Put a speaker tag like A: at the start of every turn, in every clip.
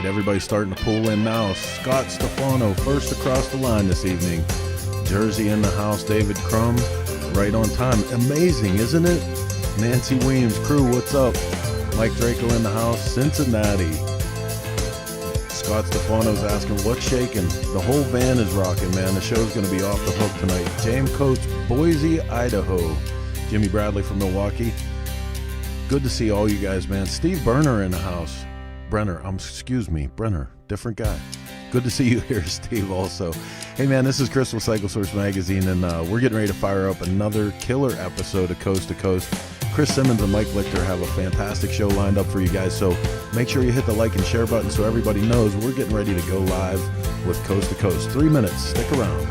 A: everybody's starting to pull in now. Scott Stefano first across the line this evening. Jersey in the house, David Crum, right on time. Amazing, isn't it? Nancy Weems, crew, what's up? Mike Draco in the house, Cincinnati. Scott Stefano's asking, what's shaking? The whole van is rocking, man. The show's going to be off the hook tonight. James Coates, Boise, Idaho. Jimmy Bradley from Milwaukee. Good to see all you guys, man. Steve Brenner in the house. Brenner, different guy. Good to see you here, Steve, also. Hey, man, this is Crystal Cycle Source Magazine, and we're getting ready to fire up another killer episode of Coast to Coast. Chris Simmons and Mike Lichter have a fantastic show lined up for you guys, so make sure you hit the like and share button so everybody knows we're getting ready to go live with Coast to Coast. 3 minutes. Stick around.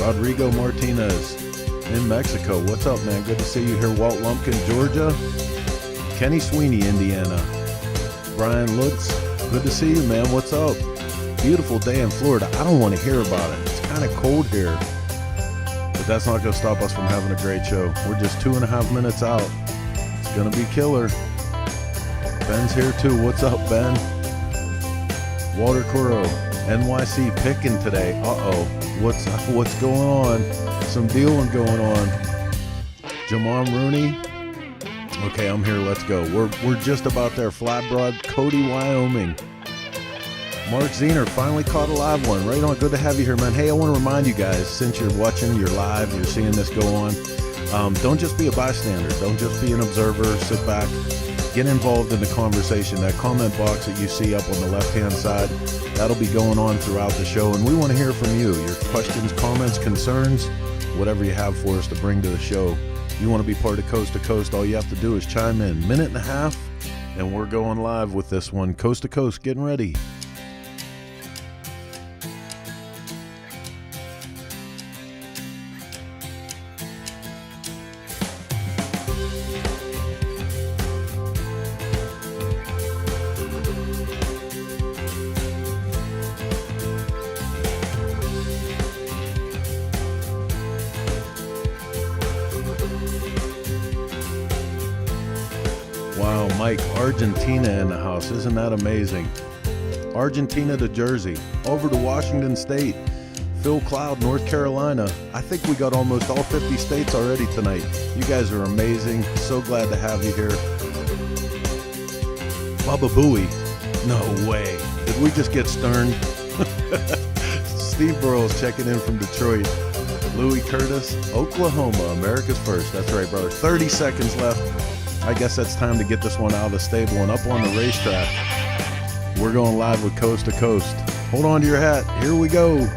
A: Rodrigo Martinez in Mexico. What's up, man? Good to see you here. Walt Lumpkin, Georgia. Kenny Sweeney, Indiana. Brian Lutz, good to see you, man. What's up? Beautiful day in Florida. I don't want to hear about it. It's kind of cold here. But that's not going to stop us from having a great show. We're just 2.5 minutes out. It's going to be killer. Ben's here too. What's up, Ben? Walter Coro, NYC picking today. Uh-oh. What's going on? Some dealing going on. Jamon Rooney. Okay, I'm here. Let's go. We're just about there. Flat Broad, Cody, Wyoming. Mark Zener finally caught a live one. Right on. Good to have you here, man. Hey, I want to remind you guys, since you're watching, you're live, you're seeing this go on, don't just be a bystander. Don't just be an observer. Sit back. Get involved in the conversation. That comment box that you see up on the left-hand side, that'll be going on throughout the show, and we want to hear from you. Your questions, comments, concerns, whatever you have for us to bring to the show. You want to be part of Coast to Coast, all you have to do is chime in. 1.5 minutes, and we're going live with this one. Coast to Coast, getting ready. Wow, Mike, Argentina in the house. Isn't that amazing? Argentina to Jersey, over to Washington State. Phil Cloud, North Carolina. I think we got almost all 50 states already tonight. You guys are amazing. So glad to have you here. Bubba Booey. No way. Did we just get stern? Steve Burrows checking in from Detroit. Louis Curtis, Oklahoma, America's first. That's right, brother. 30 seconds left. I guess that's time to get this one out of the stable and up on the racetrack. We're going live with Coast to Coast. Hold on to your hat. Here we go.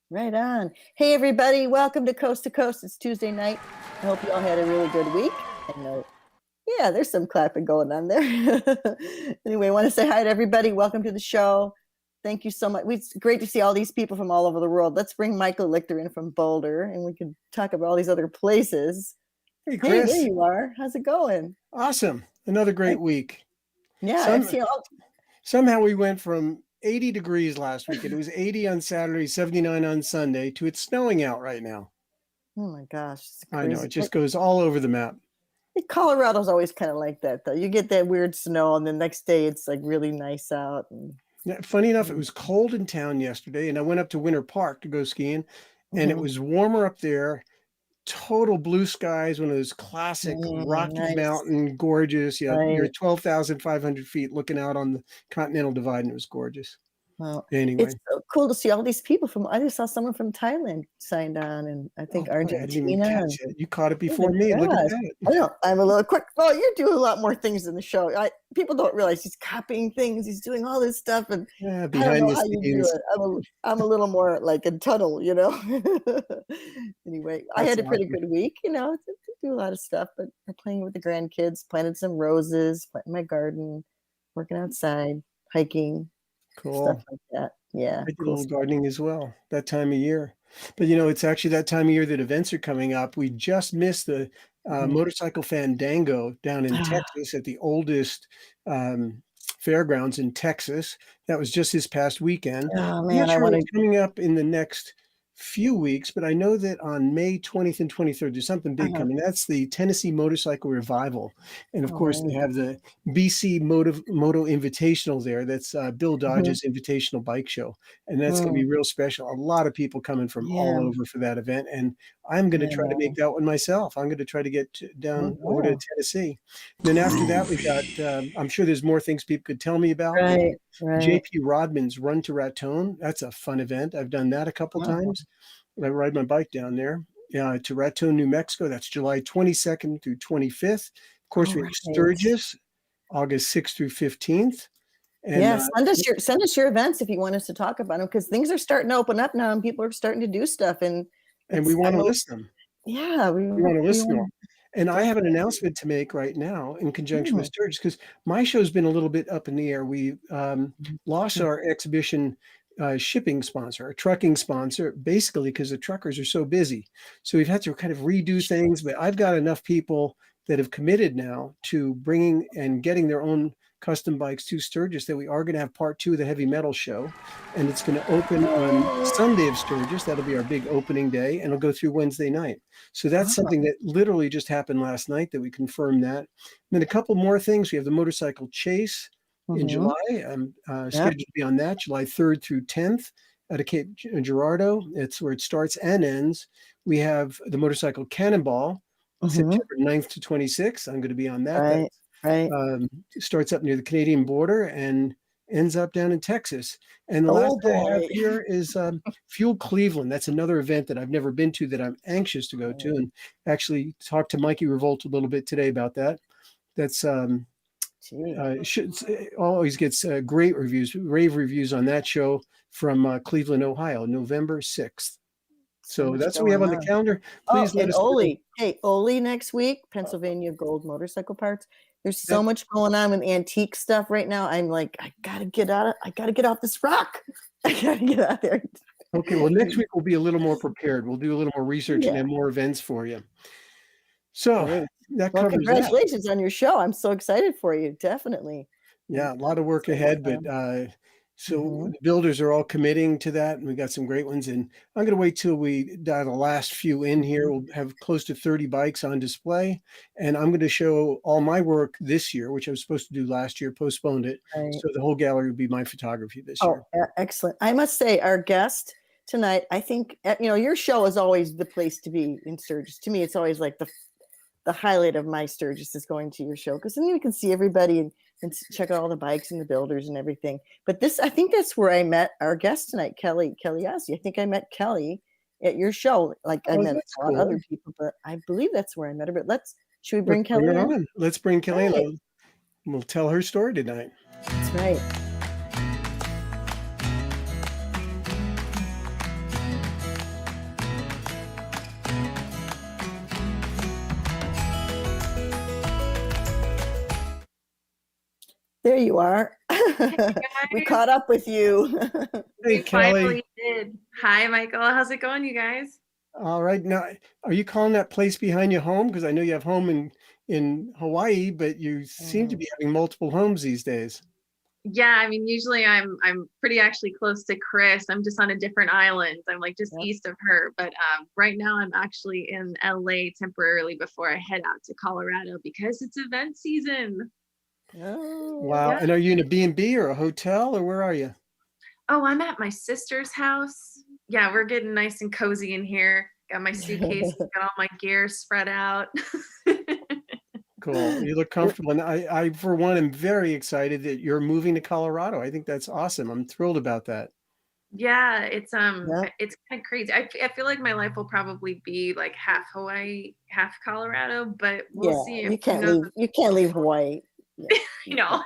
B: Right on. Hey, everybody. Welcome to Coast. It's Tuesday night. I hope you all had a really good week. And yeah, there's some clapping going on there. Anyway, I want to say hi to everybody. Welcome to the show. Thank you so much. It's great to see all these people from all over the world. Let's bring Michael Lichter in from Boulder, and we can talk about all these other places.
C: Hey, Chris.
B: Hey, there you are. How's it going?
C: Awesome. Another great week.
B: Yeah.
C: Somehow we went from 80 degrees last week. It was 80 on Saturday, 79 on Sunday, to it's snowing out right now.
B: Oh my gosh.
C: I know. It just goes all over the map.
B: Colorado's always kind of like that, though. You get that weird snow, and the next day it's like really nice out. And
C: Yeah, funny enough, it was cold in town yesterday, and I went up to Winter Park to go skiing, and it
B: Mm-hmm.
C: was warmer up there. Total blue skies, one of those classic Rocky
B: Nice.
C: Mountain, gorgeous. You're
B: Right.
C: at 12,500 feet looking out on the Continental Divide, and it was gorgeous.
B: Well, it's
C: Anyway,
B: so cool to see all these people from. I just saw someone from Thailand signed on, and I
C: oh
B: think
C: boy, I didn't even
B: Argentina.
C: catch
B: And
C: it. You caught it
B: oh my
C: before me. Look at
B: gosh,
C: that.
B: I know I'm a little quick. Well, you're doing a lot more things in the show. People don't realize he's copying things. He's doing all this stuff, and
C: Yeah,
B: I don't
C: behind
B: know
C: the
B: how you do
C: scenes.
B: it. I'm a little more like in tunnel, you know. Anyway, I
C: That's
B: had a pretty
C: awesome.
B: good week, you know. To do a lot of stuff, but I'm playing with the grandkids, planted some roses, planting my garden, working outside, hiking, stuff
C: Cool.
B: like that. Yeah,
C: I did a
B: cool
C: little
B: stuff.
C: gardening as well that time of year. But it's actually that time of year that events are coming up. We just missed the
B: Mhm.
C: Motorcycle Fandango down in
B: Ah,
C: Texas at the oldest fairgrounds in Texas. That was just this past weekend.
B: oh
C: I'm not
B: man, I
C: sure
B: want
C: what's
B: to.
C: coming up in the next few weeks, but I know that on May 20th and 23rd, there's something big coming. That's the Tennessee Motorcycle Revival. And of course, they
B: Oh,
C: have the BC Moto Invitational there. That's Bill
B: mhm,
C: Dodge's Invitational Bike Show. And that's going to
B: mm,
C: be real special. A lot of people coming from all
B: yeah,
C: over for that event. And I'm going to
B: I
C: try to make
B: know.
C: that one myself. I'm going to try to get
B: Oh,
C: down over to
B: wow.
C: Tennessee. Then after that, we've got, I'm sure there's more things people could tell me about. We
B: Right, right.
C: JP Rodman's Run to Raton. That's a fun event. I've done that a couple
B: Oh,
C: times. I ride my bike down there to Raton, New Mexico. That's July 22nd through 25th. Of course,
B: all
C: we have
B: right.
C: Sturgis, August 6th through 15th. And
B: Yeah, send us your events if you want us to talk about them because things are starting to open up now and people are starting to do stuff and
C: we
B: it's
C: want
B: I'm
C: to
B: a,
C: list them.
B: yeah,
C: We want to
B: we
C: list them all.
B: want
C: And I have an
B: definitely.
C: announcement to make right now in conjunction with
B: Mm,
C: Sturgis because my show's been a little bit up in the air. We
B: mhm,
C: lost
B: mm.
C: our exhibition shipping sponsor, our trucking sponsor, basically because the truckers are so busy. So we've had to kind of redo things, but I've got enough people that have committed now to bringing and getting their own custom bikes to Sturgis that we are going to have part 2 of the heavy metal show. And it's going to open on Sunday of Sturgis. That'll be our big opening day, and it'll go through Wednesday night. So that's
B: Oh,
C: something that literally just happened last night that we confirmed that. And then a couple more things. We have the motorcycle chase in
B: mhm,
C: July. I'm
B: yep,
C: scheduled to be on that July 3rd through 10th at a Cape Girardeau. It's where it starts and ends. We have the motorcycle cannonball
B: mhm,
C: September 9th to 26th. I'm going to be on that. That
B: right, right.
C: starts up near the Canadian border and ends up down in Texas. And the last
B: Oh
C: thing I have
B: boy.
C: here is Fuel Cleveland. That's another event that I've never been to that I'm anxious to go to,
B: Oh,
C: and actually talked to Mikey Revolt a little bit today about that. That's
B: gee,
C: always gets great reviews, rave reviews on that show from Cleveland, Ohio, November 6th.
B: so
C: So
B: much
C: that's what we have
B: going
C: on the
B: on.
C: calendar.
B: Oh,
C: Please let
B: and
C: us know.
B: Oli. Hey, Oli next week, Pennsylvania Gold Motorcycle Parts. There's so
C: That,
B: much going on with antique stuff right now. I'm like, I gotta get off this rock. I gotta get out there.
C: okay, well, next week we'll be a little more prepared. We'll do a little more research and
B: Yeah,
C: have more events for you. So
B: great.
C: that
B: Well,
C: covers that.
B: congratulations on your show. I'm so excited for you. Definitely. And
C: Yeah, a lot of work
B: so,
C: ahead, but so
B: mhm,
C: the builders are all committing to that, and we got some great ones. And I'm going to wait till we dial the last few in here.
B: mhm,
C: We'll have close to 30 bikes on display, and I'm going to show all my work this year, which I was supposed to do last year, postponed it.
B: right.
C: So the whole gallery will be my photography this
B: Oh,
C: year.
B: excellent. I must say, our guest tonight, I think, your show is always the place to be in Sturgis. To me, it's always like the highlight of my Sturgis is going to your show because then you can see everybody and check out all the bikes and the builders and everything. But this, I think that's where I met our guest tonight, Kelly Yazdi. I think I met Kelly at your show. Like I
C: Oh,
B: met
C: that's
B: a lot of
C: cool.
B: other people, but I believe that's where I met her. But should we
C: Let's
B: bring
C: bring
B: Kelly
C: her
B: in?
C: on. Let's bring
B: All
C: Kelly in.
B: right,
C: We'll tell her story tonight.
B: that's right. There you are. We
D: Guys,
B: caught up with you.
C: Hey,
D: we
C: Kelly.
D: finally did. Hi, Michael. How's it going, you guys?
C: All right. Now, are you calling that place behind you home? Because I know you have home in Hawaii, but you seem to
B: Mhm.
C: be having multiple homes these days.
D: Yeah, I mean, usually I'm pretty actually close to Chris. I'm just on a different island. I'm like just
B: Yep.
D: east of her, but right now I'm actually in LA temporarily before I head out to Colorado because it's event season.
B: Oh,
C: Wow.
D: Yeah.
C: And are you in a B&B or a hotel or where are you?
D: Oh, I'm at my sister's house. Yeah, we're getting nice and cozy in here. Got my suitcases, got all my gear spread out.
C: Cool. You look comfortable. And I, for one, am very excited that you're moving to Colorado. I think that's awesome. I'm thrilled about that.
D: Yeah,
B: yeah.
D: it's kind of crazy. I feel like my life will probably be like half Hawaii, half Colorado, but we'll
B: Yeah,
D: see.
B: you
D: Who
B: can't
D: knows?
B: leave. You can't leave Hawaii. Yeah,
D: You know.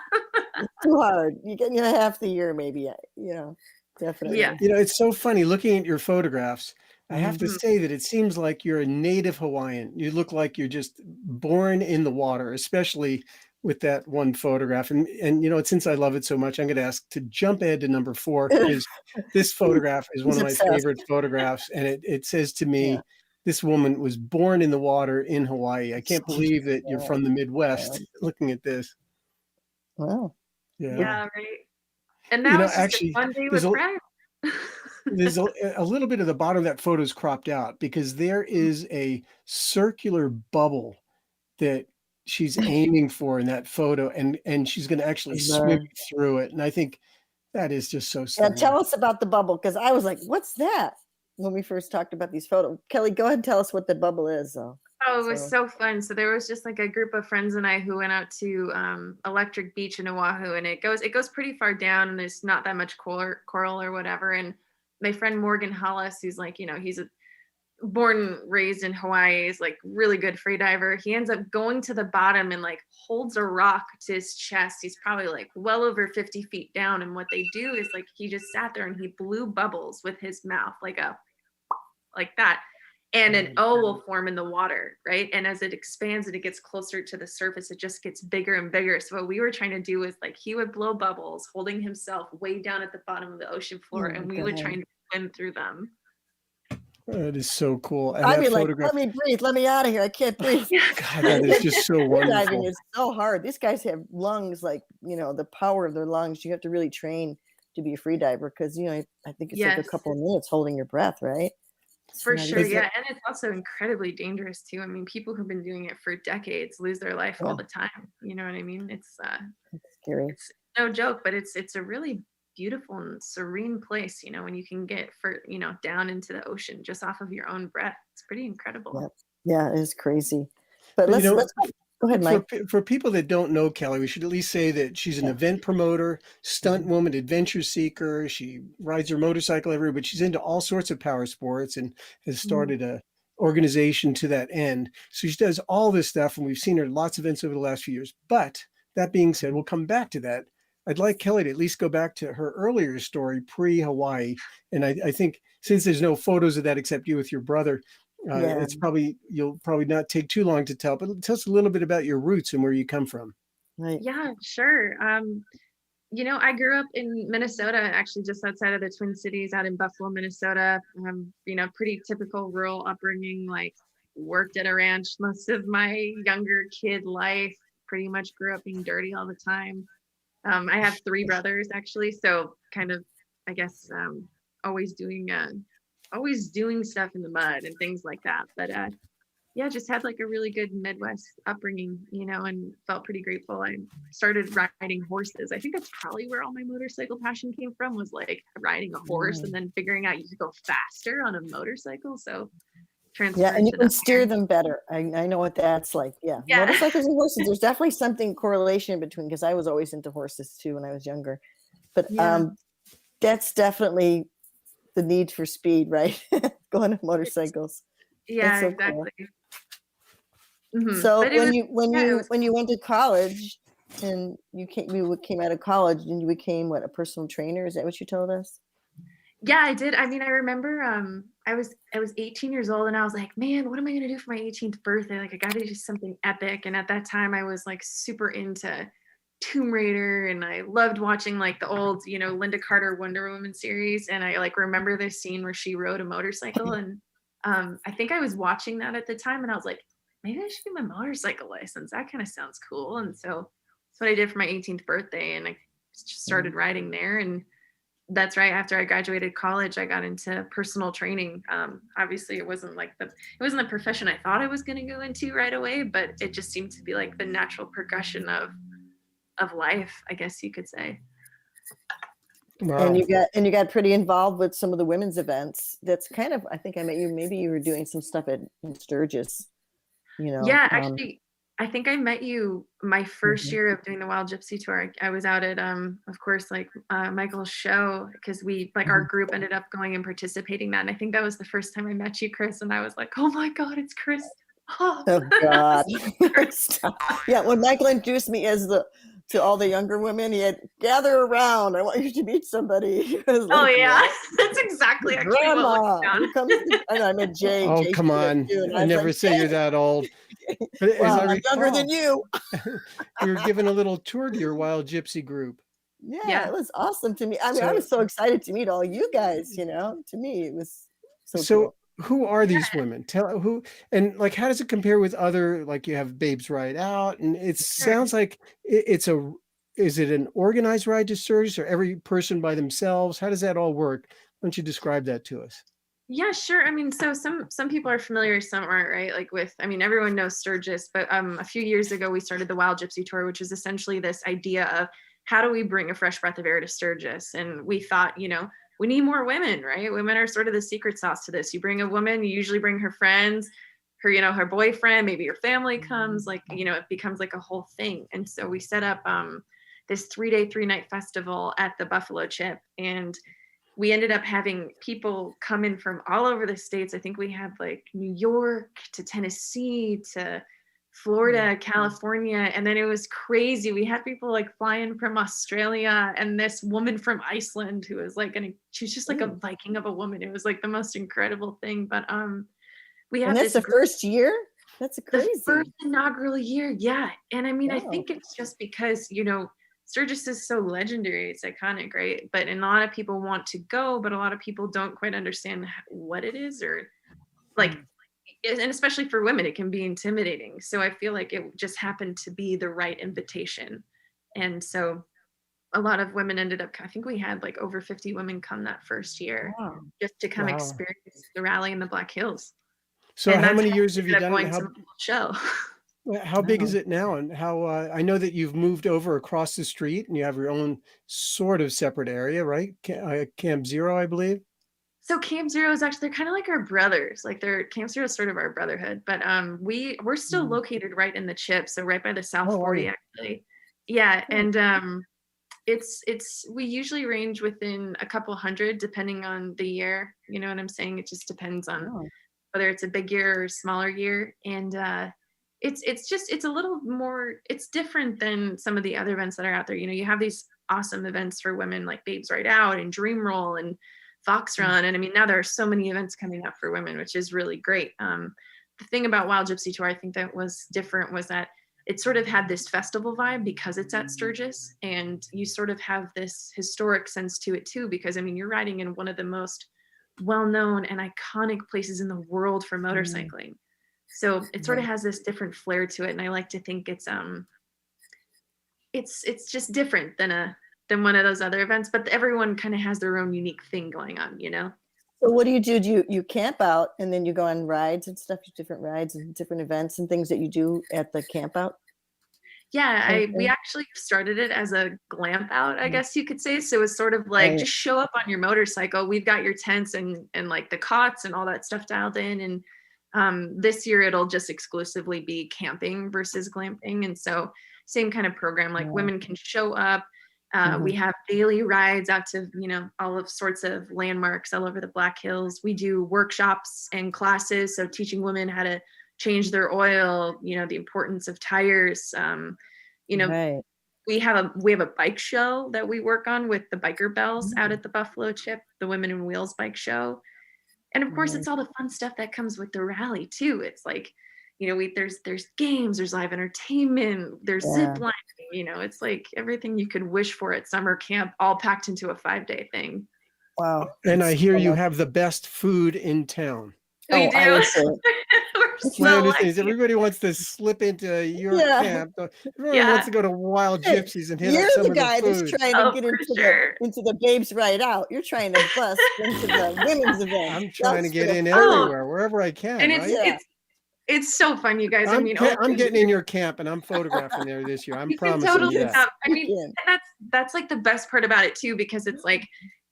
B: it's too hard. You get half the year, maybe.
D: Yeah.
B: Definitely.
C: It's so funny looking at your photographs. I have to
B: Mhm.
C: say that it seems like you're a native Hawaiian. You look like you're just born in the water, especially with that one photograph. And since I love it so much, I'm going to ask to jump ahead to number 4 because this photograph is one
B: He's
C: of my
B: obsessed.
C: favorite photographs. And it says to
B: Yeah.
C: me, this woman was born in the water in Hawaii. I can't believe that you're
B: Yeah.
C: from the Midwest looking at this.
B: Wow.
C: Yeah.
D: Yeah, right. And now it's just a
C: Actually,
D: fun day
C: there's
D: with
C: a,
D: friends.
C: there's a little bit of the bottom of that photo is cropped out because there is a circular bubble that she's aiming for in that photo, and she's going to actually swim
B: Bizarre.
C: through it. And I think that is just so
B: Yeah, tell
C: stunning.
B: us about the bubble because I was like, "What's that?" When we first talked about these photos. Kelly, go ahead and tell us what the bubble is.
D: Oh, it was
B: So
D: so fun. So there was just like a group of friends and I who went out to Electric Beach in Oahu, and it goes pretty far down, and there's not that much coral or whatever. And my friend Morgan Hollis, who's like, he's a born and raised in Hawaii, is like really good free diver. He ends up going to the bottom and like holds a rock to his chest. He's probably like well over 50 feet down. And what they do is like he just sat there and he blew bubbles with his mouth, like that. And an O will form in the water, right? And as it expands and it gets closer to the surface, it just gets bigger and bigger. So what we were trying to do is like he would blow bubbles, holding himself way down at the bottom of the ocean floor,
B: Oh
D: and
B: my
D: we would
B: God.
D: try and swim through them.
C: That is so cool. And
B: I'd
C: that
B: be like,
C: photograph,
B: "Let me breathe. Let me out of here. I can't breathe."
C: God, that is just so
B: Free diving
C: wonderful.
B: is so hard. These guys have lungs like the power of their lungs. You have to really train to be a free diver because I think it's like a
D: Yes.
B: couple of minutes holding your breath, right? It's
D: For
B: not
D: sure,
B: easy.
D: yeah, and it's also incredibly dangerous too. I mean, people who've been doing it for decades lose their life
B: Yeah,
D: all the time. You know what I mean?
B: it's scary.
D: It's no joke, but it's a really beautiful and serene place, when you can get down into the ocean just off of your own breath. It's pretty incredible.
B: Yeah, yeah, it is crazy. But
C: But
B: let's go ahead,
C: for
B: Mike.
C: for people that don't know Kelly, we should at least say that she's an
B: Yeah.
C: event promoter, stunt
B: Mhm.
C: woman, adventure seeker. She rides her motorcycle everywhere, but she's into all sorts of power sports and has
D: Mhm.
C: started a organization to that end. So she does all this stuff, and we've seen her at lots of events over the last few years. But that being said, we'll come back to that. I'd like Kelly to at least go back to her earlier story pre-Hawaii. And I think since there's no photos of that except you with your brother,
B: Yeah,
C: you'll probably not take too long to tell, but tell us a little bit about your roots and where you come from.
B: right.
D: Yeah, sure. I grew up in Minnesota, actually just outside of the Twin Cities, out in Buffalo, Minnesota. Pretty typical rural upbringing, like worked at a ranch most of my younger kid life, pretty much grew up being dirty all the time. I have 3 brothers actually, so kind of, I guess, always doing stuff in the mud and things like that. But yeah, just had like a really good Midwest upbringing, and felt pretty grateful. I started riding horses. I think that's probably where all my motorcycle passion came from, was like riding a horse and then figuring out you could go faster on a motorcycle. So
B: Yeah,
D: transferred
B: and you
D: to
B: can
D: that
B: steer
D: there.
B: them better. I know what that's like. Yeah,
D: Yeah.
B: motorcycles and horses. There's definitely something correlation between because I was always into horses too when I was younger. But
D: Yeah.
B: that's definitely the need for speed, right? Going on motorcycles. That's
D: Yeah,
B: so cool.
D: exactly.
B: So
D: But it was,
B: when
D: yeah, it
B: you
D: was
B: when you went to college and you came out of college and you became what, a personal trainer? Is that what you told us?
D: Yeah, I did. I mean, I remember I was 18 years old and I was like, man, what am I gonna do for my 18th birthday? Like I gotta do something epic. And at that time I was like super into Tomb Raider and I loved watching like the old, Linda Carter Wonder Woman series. And I like remember this scene where she rode a motorcycle. And I think I was watching that at the time and I was like, maybe I should get my motorcycle license. That kind of sounds cool. And so that's what I did for my 18th birthday. And I just started riding there. And that's right. After I graduated college, I got into personal training. Obviously, it wasn't the profession I thought I was going to go into right away, but it just seemed to be like the natural progression of life, I guess you could say.
C: Wow.
B: And you got pretty involved with some of the women's events. That's kind of, I think I met you, maybe you were doing some stuff in Sturgis, you know.
D: Yeah, actually, I think I met you my first
B: Mhm.
D: year of doing the Wild Gypsy Tour. I was out at, of course, like Michael's show, because we, like, our group ended up going and participating that. And I think that was the first time I met you, Chris. And I was like, oh my God, it's Chris. Oh,
B: Oh God.
D: Chris.
B: Stop. Yeah, when Michael introduced me to all the younger women, he had, gather around. I want you to meet somebody. I was
D: Oh
B: like,
D: yeah,
B: what?
D: that's exactly actually what
B: Grandma.
D: went
B: Here comes and I met Jay.
C: Oh,
B: Jay
C: come
B: showed up
C: on.
B: too, and
C: I
B: was
C: never
B: like,
C: say you're that old. But as
B: well,
C: I
B: I'm younger than
C: recall,
B: you.
C: you were giving a little tour to your Wild Gypsy group.
B: Yeah,
D: Yeah.
B: it was awesome to me. I mean, I
C: So,
B: was so excited to meet all you guys, you know. To me, it was so
C: so
B: cool.
C: who are these women? Tell who, and like, how does it compare with other, like you have Babes Ride Out, and it
D: Sure.
C: sounds like is it an organized ride to Sturgis or every person by themselves? How does that all work? Why don't you describe that to us?
D: Yeah, sure. I mean, so some people are familiar, some aren't, right? Like with, I mean, everyone knows Sturgis, but a few years ago we started the Wild Gypsy Tour, which is essentially this idea of how do we bring a fresh breath of air to Sturgis? And we thought, you know, we need more women, right? Women are sort of the secret sauce to this. You bring a woman, you usually bring her friends, her, you know, her boyfriend, maybe your family comes, like, you know, it becomes like a whole thing. And so we set up this 3-day, 3-night festival at the Buffalo Chip, and we ended up having people come in from all over the states. I think we had like New York to Tennessee to Florida, California. And then it was crazy. We had people like flying from Australia, and this woman from Iceland who was like, she was just like a Viking of a woman. It was like the most incredible thing. But we
B: And
D: have
B: that's
D: this
B: the first year? That's crazy.
D: the first inaugural year. Yeah. And I mean, I
B: Wow.
D: think it's just because, you know, Sturgis is so legendary. It's iconic, right? But and a lot of people want to go, but a lot of people don't quite understand what it is, or like, and especially for women, it can be intimidating. So I feel like it just happened to be the right invitation. And so a lot of women ended up, I think we had like over 50 women come that first year
B: Wow.
D: just to come
C: Wow.
D: experience the rally in the Black Hills.
C: So
D: And
C: how
D: that's
C: many
D: how
C: years
D: we
C: have you
D: ended up
C: done it?
D: going to the show.
C: How big is
B: Wow.
C: it now? And how, I know that you've moved over across the street and you have your own sort of separate area, right? Camp Zero, I believe.
D: So Camp Zero is actually, they're kind of like our brothers. Like Camp Zero is sort of our brotherhood, but we're still located right in the Chip, so right by the South
C: Oh, are
D: 40
C: you?
D: actually. Yeah, and it's we usually range within a couple hundred depending on the year. You know what I'm saying? It just depends on
B: Wow.
D: whether it's a big year or a smaller year. And it's a little more, it's different than some of the other events that are out there. You know, you have these awesome events for women like Babes Ride Out and Dream Roll and Fox Run. And I mean, now there are so many events coming up for women, which is really great. The thing about Wild Gypsy Tour, I think that was different, was that it sort of had this festival vibe because it's at Sturgis, and you sort of have this historic sense to it too, because I mean, you're riding in one of the most well-known and iconic places in the world for motorcycling. So it sort of has this different flair to it. And I like to think it's just different than one of those other events, but everyone kind of has their own unique thing going on, you know?
B: So what do you do? Do you camp out and then you go on rides and stuff, different rides and different events and things that you do at the camp out?
D: Yeah, we
B: Okay.
D: actually started it as a glamp out, I guess you could say. So it's sort of like,
B: Right.
D: just show up on your motorcycle. We've got your tents and like the cots and all that stuff dialed in. And this year it'll just exclusively be camping versus glamping. And so same kind of program, like women can show up. We have daily rides out to, you know, all of sorts of landmarks all over the Black Hills. We do workshops and classes, so teaching women how to change their oil, you know, the importance of tires. You know,
B: Right.
D: we have a bike show that we work on with the Biker Bells out at the Buffalo Chip, the Women in Wheels bike show. And of course, it's all the fun stuff that comes with the rally too. It's like, you know, there's games, there's live entertainment, there's zip lining, you know, it's like everything you could wish for at summer camp, all packed into a 5-day thing.
B: Wow.
C: And I hear
B: so
C: you
B: much.
C: have the best food in town.
D: We
B: Oh,
D: do.
B: I would say.
D: We're
C: My
D: so
C: understanding is
D: lucky.
C: everybody wants to slip into your
B: Yeah.
C: camp. Everyone wants to go to Wild
B: Hey,
C: Gypsies and hit
B: you're
C: up some
B: the
C: of the
B: guy that's
C: food.
B: trying to
D: Oh,
B: get
D: for sure.
B: into the Babes Ride Out. You're trying to bust into the women's event.
C: I'm trying to get in
B: Oh,
C: everywhere, wherever I can,
D: and
C: right?
B: Yeah.
D: It's so fun, you guys. I mean,
C: I'm getting in your camp and I'm photographing there this year. I'm
D: you can
C: promising
D: totally
C: you that.
D: I mean, and that's like the best part about it too, because it's like,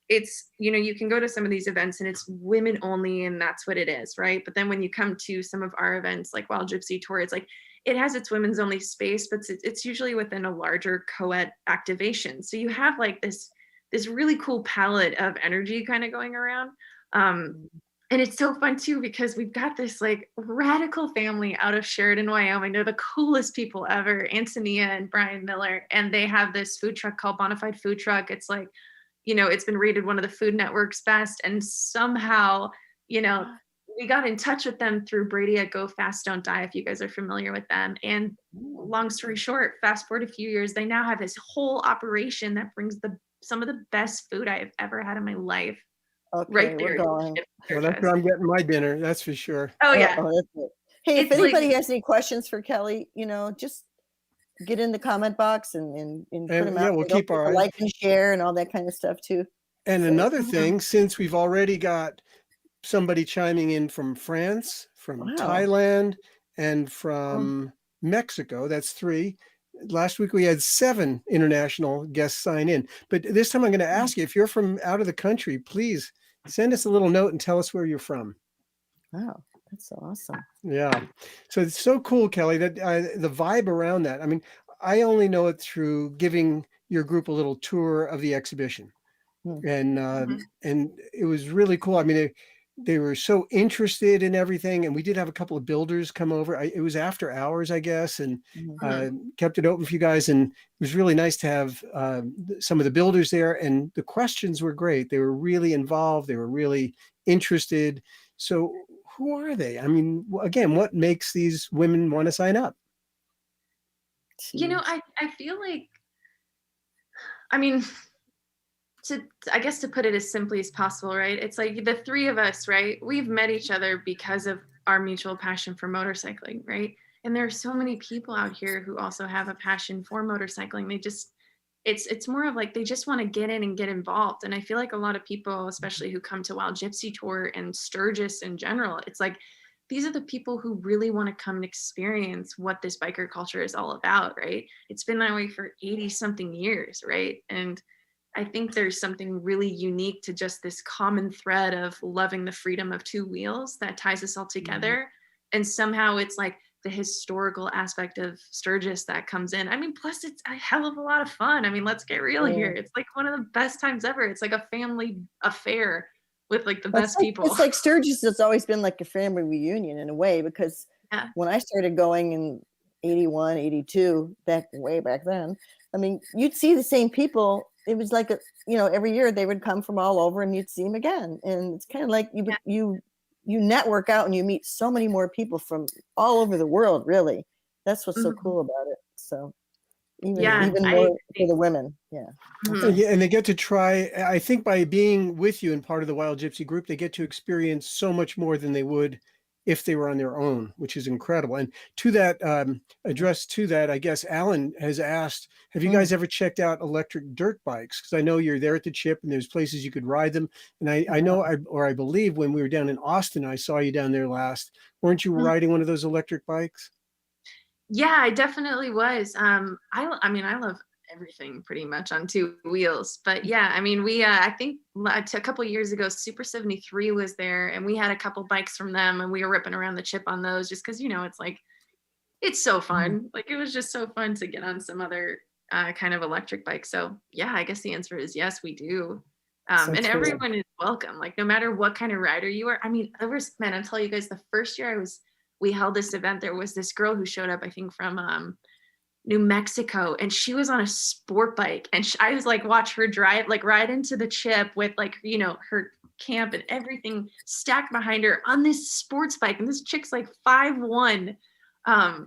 D: it's, you know, you can go to some of these events and it's women only and that's what it is, right? But then when you come to some of our events like Wild Gypsy Tour, it's like it has its women's only space, but it's usually within a larger co-ed activation. So you have like this really cool palette of energy kind of going around. And it's so fun too, because we've got this like radical family out of Sheridan, Wyoming. They're the coolest people ever, Antonia and Brian Miller. And they have this food truck called Bonafide Food Truck. It's like, you know, it's been rated one of the Food Network's best. And somehow, you know, we got in touch with them through Brady at Go Fast Don't Die, if you guys are familiar with them. And long story short, fast forward a few years, they now have this whole operation that brings some of the best food I've ever had in my life.
B: Okay,
D: Right there.
B: we're going.
C: Well, that's where I'm getting my dinner. That's for sure.
D: Oh yeah.
B: That's it. Hey, if
D: It's like-
B: anybody has any questions for Kelly, you know, just get in the comment box and put them out.
C: We'll keep our
B: like and share and all that kind of stuff too.
C: And
B: So-
C: another thing, since we've already got somebody chiming in from France, from
B: Wow.
C: Thailand, and from Mexico, that's 3. Last week we had 7 international guests sign in. But this time I'm going to ask you, if you're from out of the country, please send us a little note and tell us where you're from.
B: Wow, that's so awesome.
C: Yeah. So it's so cool, Kelly, that the vibe around that. I mean, I only know it through giving your group a little tour of the exhibition. And it was really cool. I mean, they were so interested in everything, and we did have a couple of builders come over. It was after hours, I guess, and kept it open for you guys. And it was really nice to have some of the builders there, and the questions were great. They were really involved. They were really interested. So who are they? I mean, again, what makes these women want to sign up?
D: You know, I feel like, I mean, I guess to put it as simply as possible, right? It's like the 3 of us, right? We've met each other because of our mutual passion for motorcycling, right? And there are so many people out here who also have a passion for motorcycling. They just, it's more of like, they just want to get in and get involved. And I feel like a lot of people, especially who come to Wild Gypsy Tour and Sturgis in general, it's like, these are the people who really want to come and experience what this biker culture is all about, right? It's been that way for 80 something years, right? And I think there's something really unique to just this common thread of loving the freedom of 2 wheels that ties us all together. And somehow it's like the historical aspect of Sturgis that comes in. I mean, plus it's a hell of a lot of fun. I mean, let's get real here. It's like one of the best times ever. It's like a family affair with like the best people.
B: It's like Sturgis has always been like a family reunion in a way, because when I started going in 81, 82, way back then, I mean, you'd see the same people. It was like, every year they would come from all over and you'd see them again. And it's kind of like you network out and you meet so many more people from all over the world, really. That's what's so cool about it. So even more for the women. Yeah.
C: Yeah. And they get to try, I think by being with you and part of the Wild Gypsy group, they get to experience so much more than they would if they were on their own, which is incredible. And to that, addressed to that, I guess Alan has asked, have you guys ever checked out electric dirt bikes? Because I know you're there at the Chip and there's places you could ride them. And I know, I believe when we were down in Austin, I saw you down there last. Weren't you riding one of those electric bikes?
D: Yeah, I definitely was. I love everything pretty much on 2 wheels, but yeah, I mean, we I think a couple of years ago Super 73 was there and we had a couple bikes from them and we were ripping around the Chip on those just because it's like, it's so fun. Like it was just so fun to get on some other kind of electric bike. So yeah, I guess the answer is yes, we do. And cool. Everyone is welcome, like no matter what kind of rider you are. I mean, I'll tell you guys, the first year we held this event, there was this girl who showed up, I think from New Mexico, and she was on a sport bike, and I was like, watch her drive, like ride into the Chip with like, her camp and everything stacked behind her on this sports bike. And this chick's like 5'1". And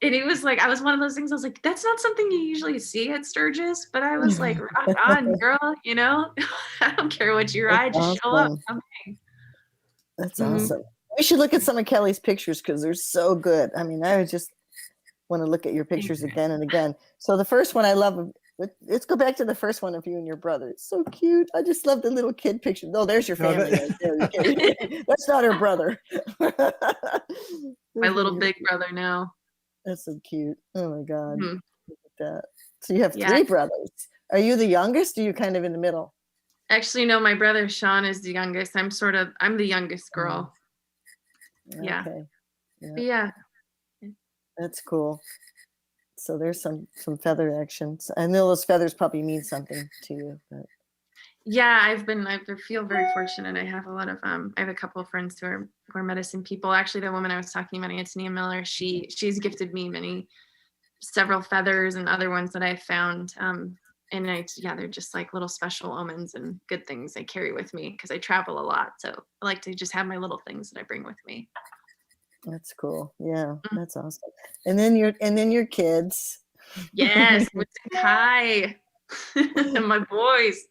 D: it was like, I was one of those things, I was like, that's not something you usually see at Sturgis, but I was like, rock on, girl, I don't care what you ride, just show up. Okay.
B: That's awesome. We should look at some of Kelly's pictures because they're so good. I mean, I just want to look at your pictures again and again. So the first one I love, let's go back to the first one of you and your brother. It's so cute. I just love the little kid picture. Oh, there's your family right there. That's not her brother.
D: my little big brother now.
B: That's so cute. Oh my God.
D: Mhm.
B: Look at that. So you have
D: Yeah.
B: 3 brothers. Are you the youngest? Or are you kind of in the middle?
D: Actually, no, my brother Sean is the youngest. I'm the youngest girl. Yeah.
B: Okay.
D: But
B: Yeah,
D: yeah.
B: that's cool. So there's some feather actions. I know those feathers probably mean something to you, but
D: Yeah, I feel very fortunate. I have a lot of I have a couple of friends who are medicine people. Actually, the woman I was talking about, Antonia Miller, she's gifted me several feathers and other ones that I found. And they're just like little special omens and good things I carry with me because I travel a lot. So I like to just have my little things that I bring with me.
B: that's cool. Yeah,
D: Mhm.
B: that's awesome. And then your kids.
D: Yes, with Kai and my boys.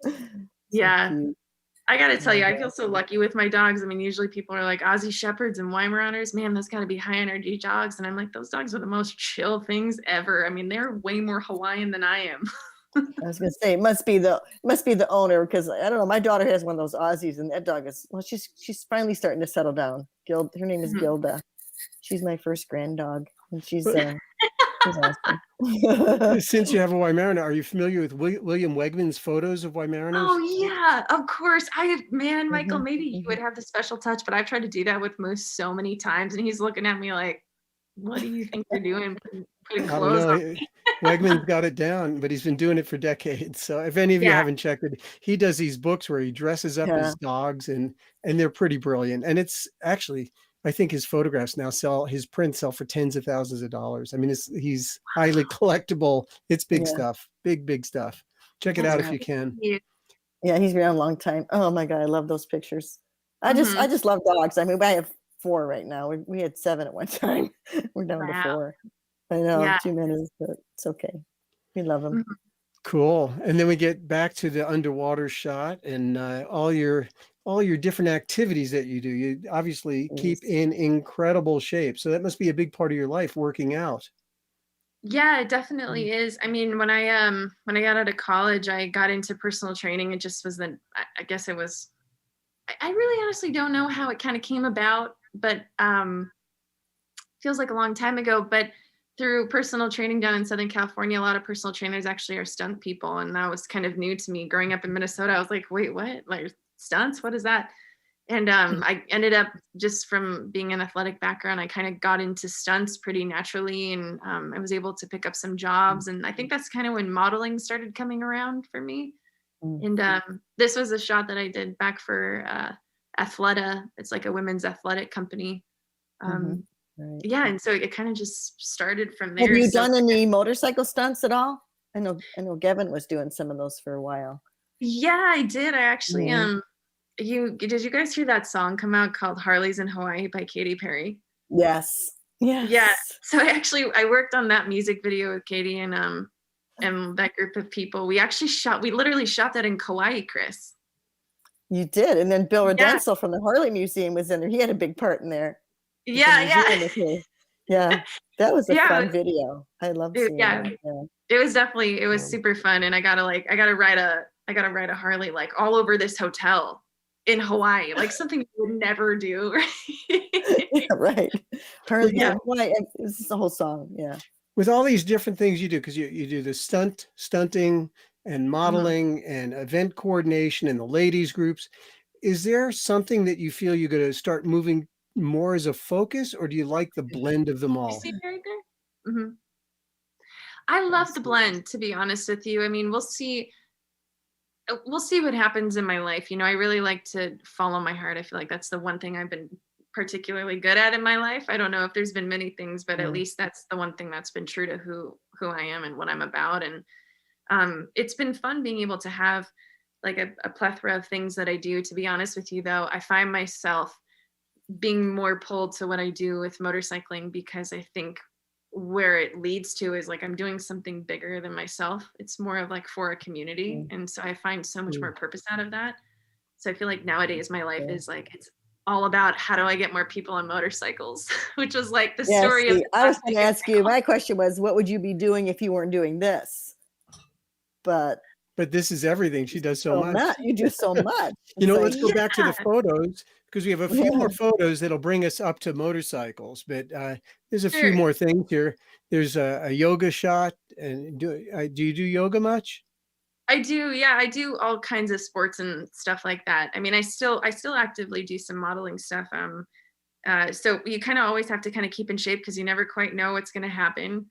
B: So
D: Yeah.
B: cute.
D: I gotta tell you,
B: Yeah.
D: I feel so lucky with my dogs. I mean, usually people are like Aussie Shepherds and Weimaraners. Man, those gotta be high energy dogs. And I'm like, those dogs are the most chill things ever. I mean, they're way more Hawaiian than I am.
B: I was gonna say it must be the owner because I don't know. My daughter has one of those Aussies, and that dog is she's finally starting to settle down. Her name is
D: Mhm.
B: Gilda. She's my first grand dog, and she's
C: But
B: awesome.
C: since you have a Weimaraner, are you familiar with William Wegman's photos of Weimaraners?
D: Oh yeah, of course. Michael,
B: Mhm,
D: maybe you would
B: mhm.
D: have the special touch, but I've tried to do that with Moose so many times, and he's looking at me like, "What do you think you're doing, putting
C: I don't
D: clothes
C: know.
D: on?"
C: Wegman's got it down, but he's been doing it for decades. So if any of you
D: Yeah,
C: haven't checked it, he does these books where he dresses up
B: Yeah,
C: his dogs and they're pretty brilliant. And it's actually, I think his photographs now his prints sell for tens of thousands of dollars. I mean, he's highly collectible. It's big
B: yeah,
C: stuff, big stuff. Check it
D: that's
C: out if
B: yeah,
C: you can.
D: cute.
B: yeah. He's been around a long time. Oh my God, I love those pictures. I
D: Mhm.
B: just love dogs. I mean, I have 4 right now. We had 7 at one time. We're down to
D: Wow.
B: 4. I know,
D: Yeah.
B: too many, but it's okay. We love them.
D: Mhm.
C: Cool. And then we get back to the underwater shot and all your different activities that you do. You obviously keep
B: Yes.
C: in incredible shape. So that must be a big part of your life, working out.
D: Yeah, it
B: Mm.
D: definitely is. I mean, when I got out of college, I got into personal training. It just was I guess it was I really honestly don't know how it kind of came about, but feels like a long time ago. But through personal training down in Southern California, a lot of personal trainers actually are stunt people, and that was kind of new to me. Growing up in Minnesota, I was like, wait, what? Like stunts? What is that? And I ended up just from being an athletic background, I kind of got into stunts pretty naturally, and I was able to pick up some jobs. And I think that's kind of when modeling started coming around for me.
B: Mm.
D: And this was a shot that I did back for Athleta. It's like a women's athletic company.
B: Mhm.
D: Um,
B: Right.
D: yeah, and so it kind of just started from
B: Have
D: there.
B: you
D: So
B: done any motorcycle stunts at all? I know Gavin was doing some of those for a while.
D: yeah, I did. I actually
B: Mhm.
D: did you guys hear that song come out called Harleys in Hawaii by Katy Perry?
B: Yes.
D: Yeah.
B: Yes.
D: So I worked on that music video with Katie and that group of people. We literally shot that in Kauai, Chris.
B: You did, and then Bill
D: Yeah.
B: Rodenzel from the Harley Museum was in there. He had a big part in there at the
D: Yeah,
B: museum
D: yeah.
B: with her. Yeah, that was a
D: Yeah.
B: fun video. I love seeing
D: Yeah.
B: that, yeah.
D: It was
C: Um,
D: super fun. And I gotta ride a Harley like all over this hotel in Hawaii, like something you would never do.
B: Yeah, right. Harley's
D: Yeah.
B: in Hawaii, and this is the whole song, yeah.
C: with all these different things you do, because you do the stunting and
D: Mhm.
C: modeling and event coordination and the ladies groups, is there something that you feel you're going to start moving more as a focus, or do you like the blend of them
D: You
C: all?
D: see me right there? Mhm. I love the blend, to be honest with you. I mean, we'll see what happens in my life. I really like to follow my heart. I feel like that's the one thing I've been particularly good at in my life. I don't know if there's been many things, but at
B: Mm,
D: least that's the one thing that's been true to who I am and what I'm about. And it's been fun being able to have like a plethora of things that I do. To be honest with you, though, I find myself being more pulled to what I do with motorcycling because I think where it leads to is like I'm doing something bigger than myself. It's more of like for a community.
B: mm,
D: And so I find so much more
C: Mm.
D: purpose out of that. So I feel like nowadays my life
B: yeah.
D: is like it's all about how do I get more people on motorcycles, which was like the
B: Yeah,
D: story of
B: see,
D: the
B: I was
D: plastic
B: gonna ask you, my question was, what would you be doing if you weren't doing this? But
C: but this is everything. She does so much.
B: You do so much.
C: You know,
B: It's
C: let's
B: like,
C: go back to the photos because we have a few
B: Yeah.
C: more photos that'll bring us up to motorcycles. But there's a few
D: Sure.
C: more things here. There's a yoga shot. And do you do yoga much?
D: I do, yeah. I do all kinds of sports and stuff like that. I mean, I still actively do some modeling stuff. So you kind of always have to kind of keep in shape because you never quite know what's going to happen.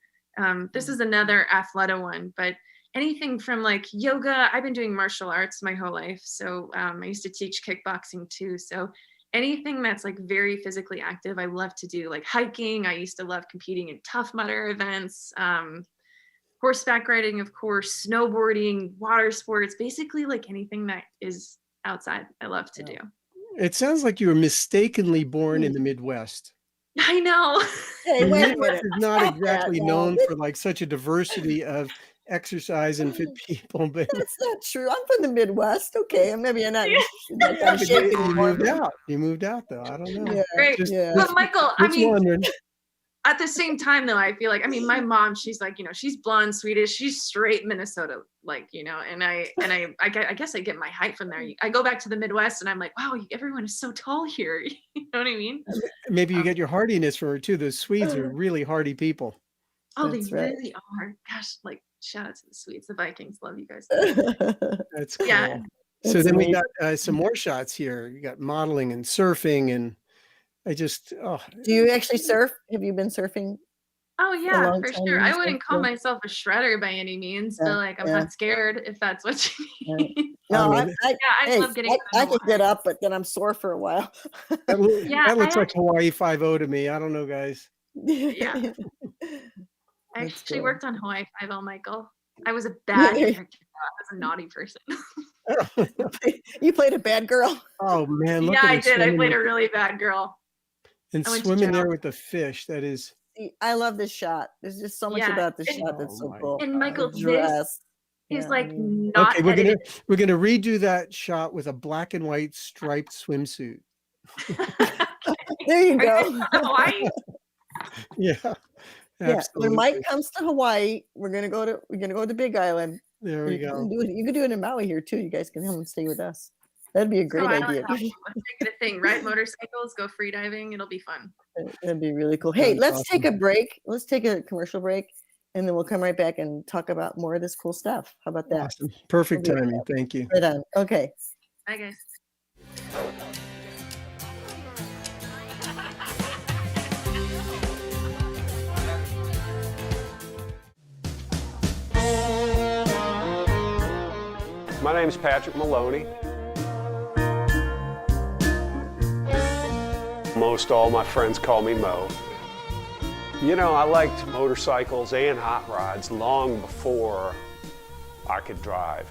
D: This is another athleta one, but anything from like yoga. I've been doing martial arts my whole life. So I used to teach kickboxing too. So anything that's like very physically active, I love to do. Like hiking. I used to love competing in Tough Mudder events. Horseback riding, of course, snowboarding, water sports, basically like anything that is outside, I love to do.
C: It sounds like you were mistakenly born in the Midwest.
D: I know.
B: Hey,
C: The
B: wait a
C: Midwest
B: minute.
C: is not
B: Stop
C: exactly
B: that now.
C: known for like such a diversity of exercise and fit people, but
B: That's not true. I'm from the Midwest. Okay, maybe I'm not in that
C: yeah,
B: kind of
C: but
B: shape
C: you
B: anymore.
C: moved out. You moved out though. I don't know.
B: Yeah,
D: Right.
B: yeah.
D: But Michael, I
C: Just
D: mean,
C: wondering.
D: at the same time though, I feel like, I mean, my mom, she's like, you know, she's blonde, Swedish, she's straight Minnesota, like, you know, and I guess I get my height from there. I go back to the Midwest and I'm like, wow, everyone is so tall here. You know what I mean?
C: Maybe you get your hardiness from her too. Those Swedes are really hardy people.
D: Oh,
B: That's
D: they
B: right.
D: really are. Gosh, like shout out to the Swedes, the Vikings. Love you guys.
C: That's cool.
D: Yeah.
C: So
B: That's
C: then we
B: amazing.
C: got some more shots here. You got modeling and surfing, and I just
B: Do you actually surf? Have you been surfing?
D: Oh yeah,
B: long
D: for
B: time
D: sure.
B: and
D: I
B: stuff,
D: wouldn't call
B: yeah.
D: myself a shredder by any means,
B: Yeah,
D: but like I'm
B: yeah.
D: not scared if that's what you
B: Right.
D: mean.
B: No,
C: I
B: I,
C: mean,
B: I,
D: Yeah, I
B: hey,
D: love getting
B: I
D: out
B: can
D: of the
B: get
D: water.
B: up, but then I'm sore for a while.
D: Yeah,
C: that looks
D: I
C: like Hawaii 5-0 to me. I don't know, guys.
D: Yeah. I
B: That's
D: actually
B: cool.
D: worked on Hawaii 5-0, Michael. I was a bad character. I was a naughty person.
B: You played a bad girl.
C: Oh man, look
D: Yeah,
C: at
D: I
C: her
D: did. I
C: swimming
D: played
C: with-
D: a really bad girl.
C: and
D: I went to
C: swimming
D: jail.
C: there with the fish. That is,
B: See, I love this shot. There's just so much
D: Yeah,
B: about this
D: and-
B: shot that's
C: Oh
B: so
C: my
B: cool.
D: And Michael,
B: The
D: this
B: dress.
D: is
B: Yeah,
D: like
B: I mean,
D: not
C: okay.
D: edited.
C: We're gonna redo that shot with a black and white striped swimsuit.
B: there you
D: Are you guys
B: go.
D: from Hawaii?
C: Yeah,
B: Yeah,
C: absolutely.
B: when Mike comes to Hawaii, we're gonna go to Big Island.
C: There we
B: You
C: go.
B: can do it. You can do it in Maui here too. You guys can come and stay with us. That'd be a great
D: Island
B: idea.
D: hopping. Let's make it a thing. Ride motorcycles, go free diving. It'll be fun.
B: That'd be really cool. Hey,
C: Sounds
B: let's take a
C: awesome.
B: break. Let's take a commercial break, and then we'll come right back and talk about more of this cool stuff. How about that?
C: Awesome. Perfect
B: We'll do
C: timing. Thank you.
B: Right on. Okay.
D: Bye, guys.
E: My name's Patrick Maloney. Most all my friends call me Mo. You know, I liked motorcycles and hot rods long before I could drive.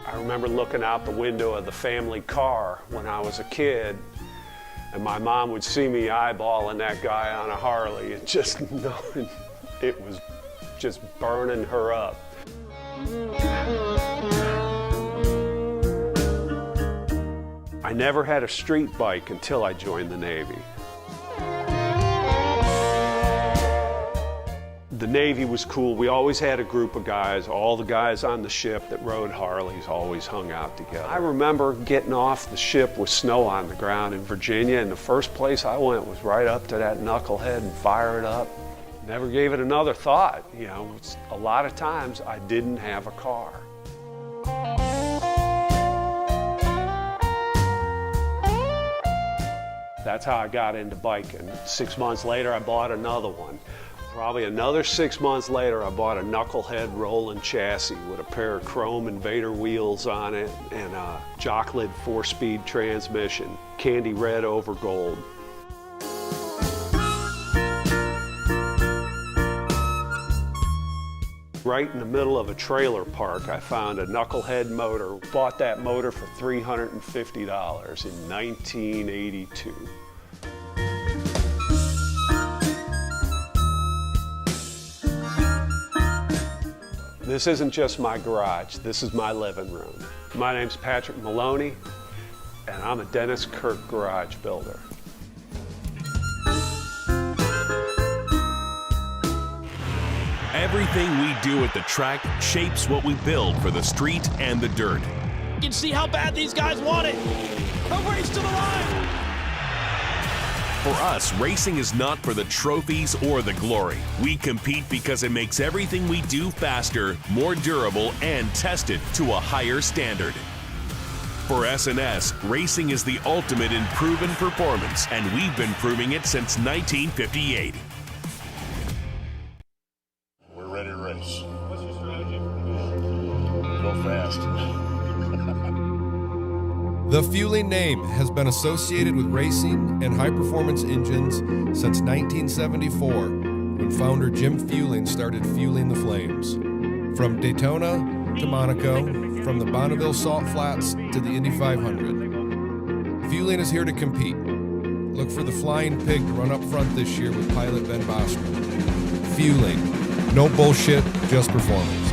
E: I remember looking out the window of the family car when I was a kid, and my mom would see me eyeballing that guy on a Harley and just knowing it was just burning her up. I never had a street bike until I joined the Navy. The Navy was cool. We always had a group of guys. All the guys on the ship that rode Harleys always hung out together. I remember getting off the ship with snow on the ground in Virginia, and the first place I went was right up to that knucklehead and fire it up. Never gave it another thought. You know, a lot of times I didn't have a car. That's how I got into biking. 6 months later, I bought another one. Probably another 6 months later, I bought a knucklehead Roland chassis with a pair of chrome Invader wheels on it and a Jocklid 4-speed transmission, candy red over gold. Right in the middle of a trailer park, I found a knucklehead motor. Bought that motor for $350 in 1982. This isn't just my garage, this is my living room. My name's Patrick Maloney, and I'm a Dennis Kirk garage builder.
F: Everything we do at the track shapes what we build for the street and the dirt.
G: You can see how bad these guys want it. A race to the line.
F: For us, racing is not for the trophies or the glory. We compete because it makes everything we do faster, more durable, and tested to a higher standard. For S&S, racing is the ultimate in proven performance, and we've been proving it since 1958.
H: We're ready to race. What's your strategy? Go fast.
I: The Fueling name has been associated with racing and high-performance engines since 1974, when founder Jim Fueling started fueling the flames. From Daytona to Monaco, from the Bonneville Salt Flats to the Indy 500. Fueling is here to compete. Look for the Flying Pig to run up front this year with pilot Ben Bostrom. Fueling. No bullshit, just performance.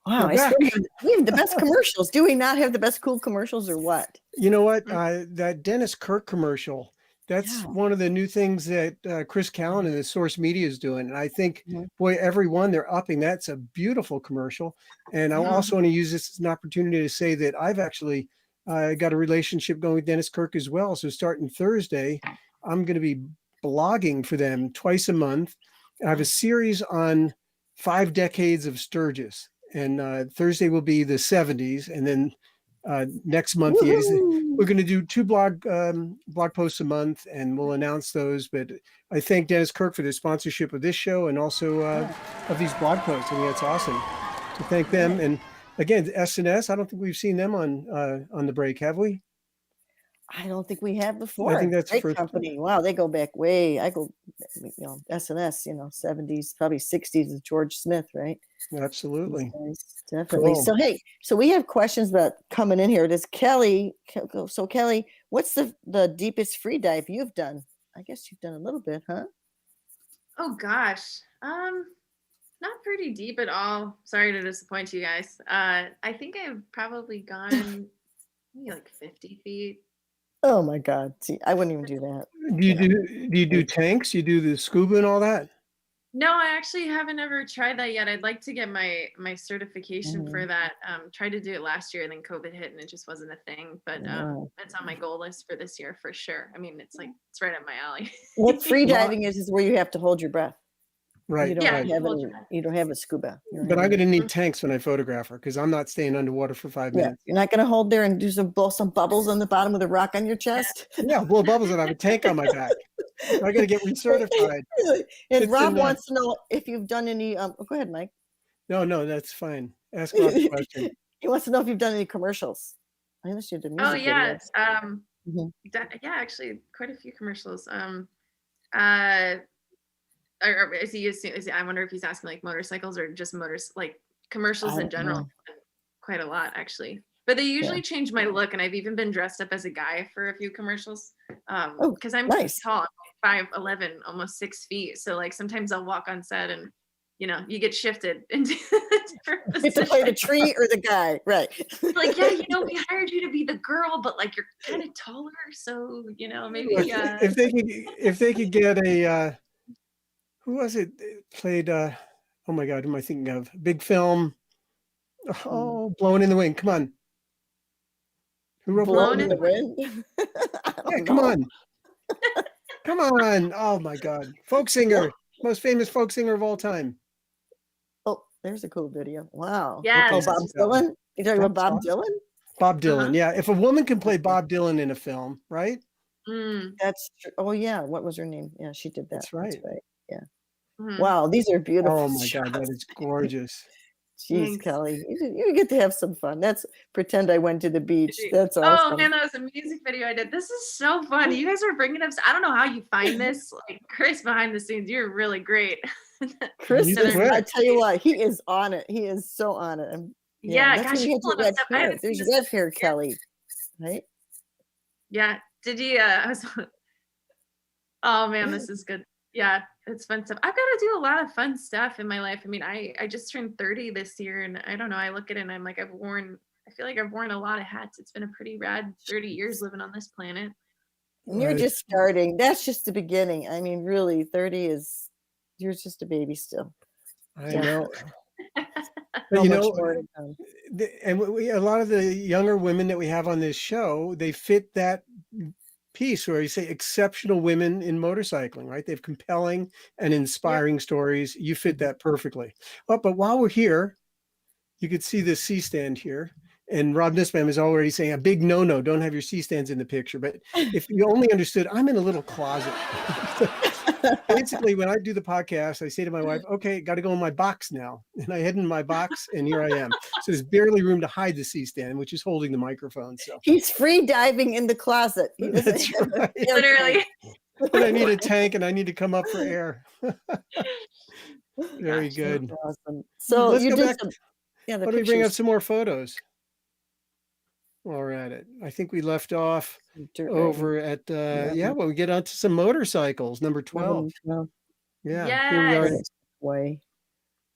B: Wow,
C: We're back.
B: we have the best commercials. Do we not have the best cool commercials or what?
C: You know what? That Dennis Kirk commercial, that's
B: Yeah.
C: one of the new things that Chris Callan and the Source Media is doing. And I think,
B: Mhm.
C: boy, every one they're upping. That's a beautiful commercial. And I
B: Yeah.
C: also want to use this as an opportunity to say that I've actually got a relationship going with Dennis Kirk as well. So starting Thursday, I'm going to be blogging for them twice a month. I have a series on 5 decades of Sturgis. And Thursday will be the 70s. And then next month, the 80s.
B: Woohoo!
C: We're going to do 2 blog posts a month, and we'll announce those. But I thank Dennis Kirk for their sponsorship of this show and also of these blog posts. I think that's awesome. So thank them. And again, S&S, I don't think we've seen them on the break, have we?
B: I don't think we have before.
C: I think that's the
B: Great
C: first
B: company. Wow, they go back way. I go, S&S, 70s, probably 60s with George Smith, right?
C: Absolutely.
B: Nice, definitely.
C: Cool.
B: So hey, so we have questions about coming in here. Does Kelly? So Kelly, what's the deepest free dive you've done? I guess you've done a little bit, huh?
D: Oh gosh. Not pretty deep at all. Sorry to disappoint you guys. I think I've probably gone maybe like 50 feet.
B: Oh my God! See, I wouldn't even do that.
C: Do you do tanks? You do the scuba and all that?
D: No, I actually haven't ever tried that yet. I'd like to get my certification for that. Tried to do it last year, and then COVID hit, and it just wasn't a thing. But
B: Wow.
D: it's on my goal list for this year for sure. I mean, it's right up my alley.
B: What free diving is where you have to hold your breath.
C: Right.
B: You don't
D: Yeah,
C: right.
B: have
D: hold
B: any,
D: your breath.
B: you don't have a scuba. You don't
C: But
B: have
C: I'm going
B: any-
C: to need tanks when I photograph her because I'm not staying underwater for 5
B: Yeah,
C: minutes.
B: you're not going to hold there and blow some bubbles on the bottom with a rock on your chest.
C: Yeah, blow bubbles and I have a tank on my back. I got to get recertified.
B: And
C: It's
B: Rob
C: in,
B: wants to know if you've done any. Go ahead, Mike.
C: No, that's fine. Ask Rob the question.
B: He wants to know if you've done any commercials. I understand the music.
D: Oh yeah,
B: videos. Mhm.
D: yeah, actually, quite a few commercials. Or is he? I wonder if he's asking like motorcycles or just like commercials
B: I
D: in
B: don't
D: general.
B: know.
D: Quite a lot actually, but they usually change my look, and I've even been dressed up as a guy for a few commercials. Because I'm
B: nice.
D: tall, I'm 5'11", almost 6 feet. So like sometimes I'll walk on set and you get shifted into different
B: You have to play the
D: positions.
B: tree or the guy, right?
D: Like, yeah, we hired you to be the girl, but like you're kind of taller, so maybe.
C: If they could get a who was it that played oh my God, who am I thinking of? Big film. Oh, Blowing in the Wind. Come on. Who wrote
B: Blown
C: Blowing
B: in the wind. I don't
C: Yeah, come
B: know.
C: on. Come on. Oh my God. Folk singer. Most famous folk singer of all time.
B: Oh, there's a cool video. Wow.
D: Yes.
B: Oh, Bob Dylan. You talking about Bob
C: That's
B: Dylan?
C: Bob Dylan.
D: Uh-huh.
C: Yeah. If a woman can play Bob Dylan in a film, right?
B: That's true. Oh yeah. What was her name? Yeah, she did that.
C: That's right.
B: Yeah.
D: Mhm.
B: Wow, these are beautiful.
C: Oh my God, that
B: shots.
C: is gorgeous.
B: Jeez,
D: Thanks.
B: Kelly, you get to have some fun. That's pretend I went to the beach. That's
D: Oh
B: awesome.
D: man, that was a music video I did. This is so fun. You guys are bringing up. I don't know how you find this. Like Chris behind the scenes, you're really great.
B: Chris,
C: You
B: is,
C: quit.
B: I tell you what, he is on it. He is so on it.
D: Yeah,
B: that's
D: gosh,
B: when you
D: you
B: had
D: pulled
B: your
D: up
B: red
D: stuff. I
B: hair.
D: haven't seen
B: There's
D: this
B: red
D: stuff
B: hair,
D: yet.
B: Kelly. Right?
D: Yeah. Did you? I was. Oh man, this is good. Yeah, it's fun stuff. I've got to do a lot of fun stuff in my life. I mean, I just turned 30 this year, and I don't know. I look at it and I'm like, I feel like I've worn a lot of hats. It's been a pretty rad 30 years living on this planet.
B: And you're just starting. That's just the beginning. I mean, really, 30 is, you're just a baby still.
C: I
B: Yeah.
C: know.
B: So
C: But you
B: much
C: know,
B: more to come.
C: and a lot of the younger women that we have on this show, they fit that piece where you say exceptional women in motorcycling, right? They have compelling and inspiring stories. You fit that perfectly. Oh, but while we're here, you could see this C-stand here. And Rob Nussbaum is already saying a big no-no, don't have your C-stands in the picture. But if you only understood, I'm in a little closet. Basically, when I do the podcast, I say to my wife, okay, got to go in my box now. And I head in my box and here I am. So there's barely room to hide the C-stand, which is holding the microphone. So
B: He's free diving in the closet. He doesn't
C: That's
B: have a
C: right.
B: air
D: Literally.
B: tank.
C: and I need a tank and I need to come up for air. Very
D: Gosh,
C: good.
B: Awesome. So
C: Let's
B: you
C: go
B: did
C: back.
B: some, the
C: Why don't we bring up
B: pictures.
C: some more photos? While we're at it. I think we left off
B: Dirt
C: over at, when we get onto some motorcycles, number 12. Yeah, here we are.
D: Yes.
B: Way.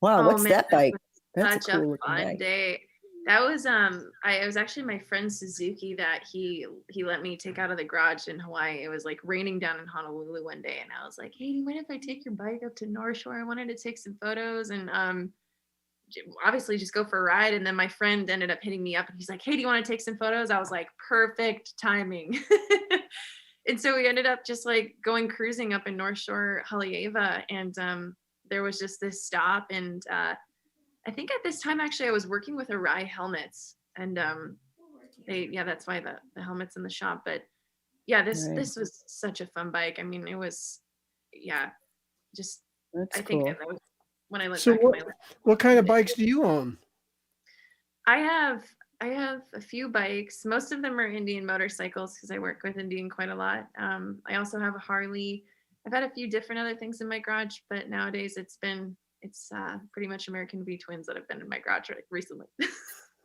B: Wow,
D: Oh,
B: what's
D: man,
B: that bike? That's
D: Such
B: a cool
D: a
B: looking
D: fun
B: bike.
D: day. That was it was actually my friend Suzuki that he let me take out of the garage in Hawaii. It was like raining down in Honolulu one day, and I was like, hey, do you mind if I take your bike up to North Shore? I wanted to take some photos and obviously just go for a ride. And then my friend ended up hitting me up and he's like, hey, do you want to take some photos? I was like, perfect timing. And so we ended up just like going cruising up in North Shore, Haleiwa, and there was just this stop, and I think at this time actually I was working with Arai helmets, and that's why the helmets in the shop. But yeah, this was such a fun bike. I mean, it was just
B: That's
D: I think
B: cool.
D: that was when I look
C: So
D: back at my life.
C: what kind of bikes do you own?
D: I have a few bikes. Most of them are Indian motorcycles because I work with Indian quite a lot. I also have a Harley. I've had a few different other things in my garage, but nowadays it's pretty much American V twins that have been in my garage recently.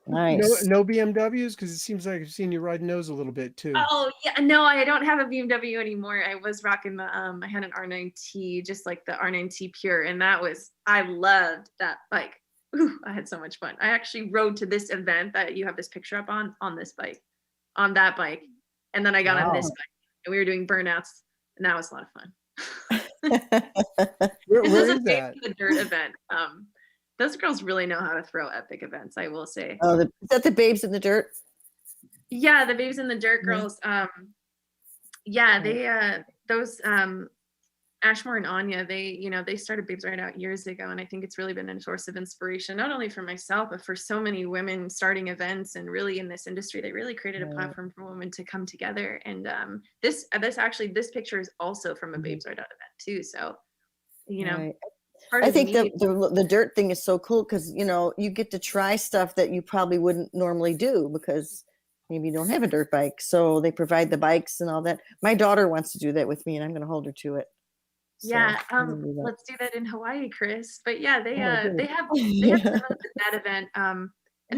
B: Nice.
C: No BMWs? Because it seems like I've seen you riding those a little bit too.
D: Oh yeah, no, I don't have a BMW anymore. I was rocking the I had an R9T, just like the R9T Pure, and I loved that bike. Ooh, I had so much fun. I actually rode to this event that you have this picture up on that bike, and then I got on this bike, and we were doing burnouts, and that was a lot of fun.
C: Where
D: This
C: is
D: is a
C: that?
D: the dirt event. Those girls really know how to throw epic events, I will say.
B: Oh, is that the Babes in the Dirt?
D: Yeah, the Babes in the Dirt girls. Those Ashmore and Anya, they started Babes Right Out years ago, and I think it's really been a source of inspiration, not only for myself, but for so many women starting events and really in this industry. They really created a platform for women to come together. And this picture is also from a Babes Right Out event too. So,
B: I think the dirt thing is so cool because you get to try stuff that you probably wouldn't normally do because maybe you don't have a dirt bike. So they provide the bikes and all that. My daughter wants to do that with me, and I'm going to hold her to it. So
D: let's do that in Hawaii, Chris. But yeah, they have that event. And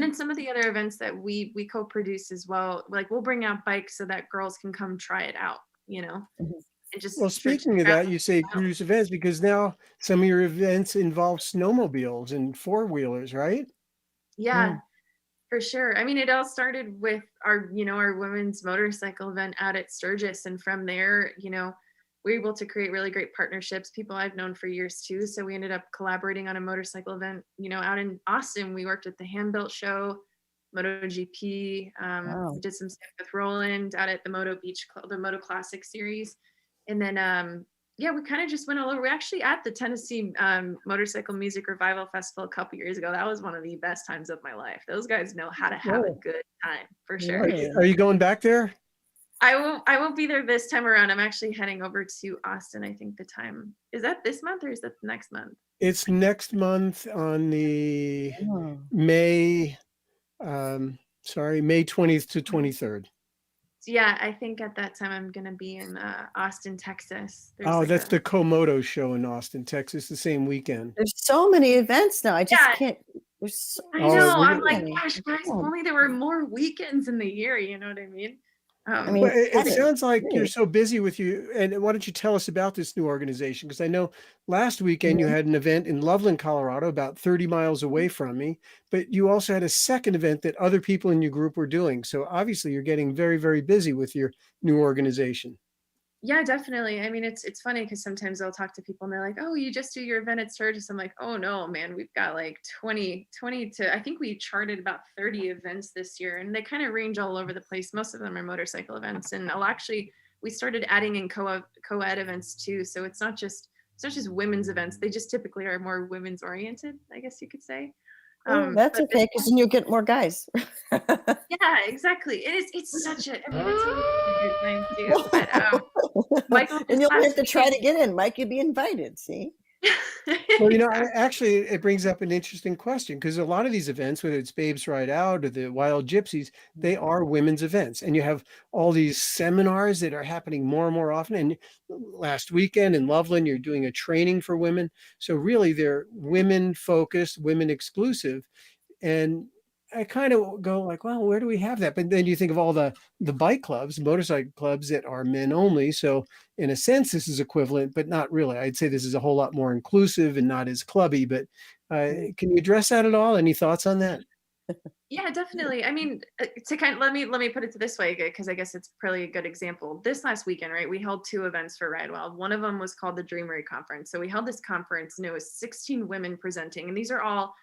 D: then some of the other events that we co-produce as well. Like we'll bring out bikes so that girls can come try it out. And just
C: Well, speaking of that, you say produce events because now some of your events involve snowmobiles and four-wheelers, right?
D: Yeah, for sure. I mean, it all started with our women's motorcycle event out at Sturgis. And from there, we were able to create really great partnerships, people I've known for years too. So we ended up collaborating on a motorcycle event, out in Austin. We worked at the Hand-Built Show, MotoGP. We did some stuff with Roland out at the Moto Classics series. And then, we kind of just went all over. We're actually at the Tennessee Motorcycle Music Revival Festival a couple years ago. That was one of the best times of my life. Those guys know how to have a good time, for sure.
C: Are you going back there?
D: I won't be there this time around. I'm actually heading over to Austin. I think the time is that this month or is that next month?
C: It's next month on the
B: Oh.
C: May 20th to 23rd.
D: Yeah, I think at that time I'm gonna be in Austin, Texas. There's
C: Oh,
D: like
C: that's
D: a
C: the Komodo show in Austin, Texas, the same weekend.
B: There's so many events now. I just
D: Yeah.
B: can't. There's so,
D: I
C: Oh,
D: know. I'm
C: we-
D: like,
B: many.
D: gosh, guys, if
B: Yeah.
D: only there were more weekends in the year. You know what I mean?
B: I mean,
C: Well, it
B: that is
C: sounds like you're
B: great.
C: so busy with you. And why don't you tell us about this new organization? Because I know last weekend you had an event in Loveland, Colorado, about 30 miles away from me, but you also had a second event that other people in your group were doing. So obviously you're getting very, very busy with your new organization.
D: Yeah, definitely. I mean, it's funny because sometimes I'll talk to people and they're like, "Oh, you just do your event at Sturgis." I'm like, "Oh no, man, we've got like 20 to I think we charted about 30 events this year, and they kind of range all over the place. Most of them are motorcycle events, and I'll actually we started adding in co-ed events too. So it's not just women's events. They just typically are more women's oriented, I guess you could say.
B: Well, that's
D: But
B: okay because then you'll get more guys.
D: yeah, exactly. It's such a, I mean, it's a good time too. But Michael,
B: And
D: this
B: you'll have
D: last
B: to try
D: weekend,
B: to get in. Mike, you'll be invited. See?
C: Well,
D: exactly.
C: actually, it brings up an interesting question because a lot of these events, whether it's Babes Ride Out or the Wild Gypsies, they are women's events. And you have all these seminars that are happening more and more often. And last weekend in Loveland, you're doing a training for women. So really, they're women focused, women exclusive. And I kind of go like, well, where do we have that? But then you think of all the bike clubs, motorcycle clubs that are men only. So in a sense, this is equivalent, but not really. I'd say this is a whole lot more inclusive and not as clubby. But can you address that at all? Any thoughts on that?
D: Yeah, definitely. I mean, to kind of let me put it to this way because I guess it's probably a good example. This last weekend, right, we held two events for Ride Wild. One of them was called the Dreamery Conference. So we held this conference and it was 16 women presenting, and these are all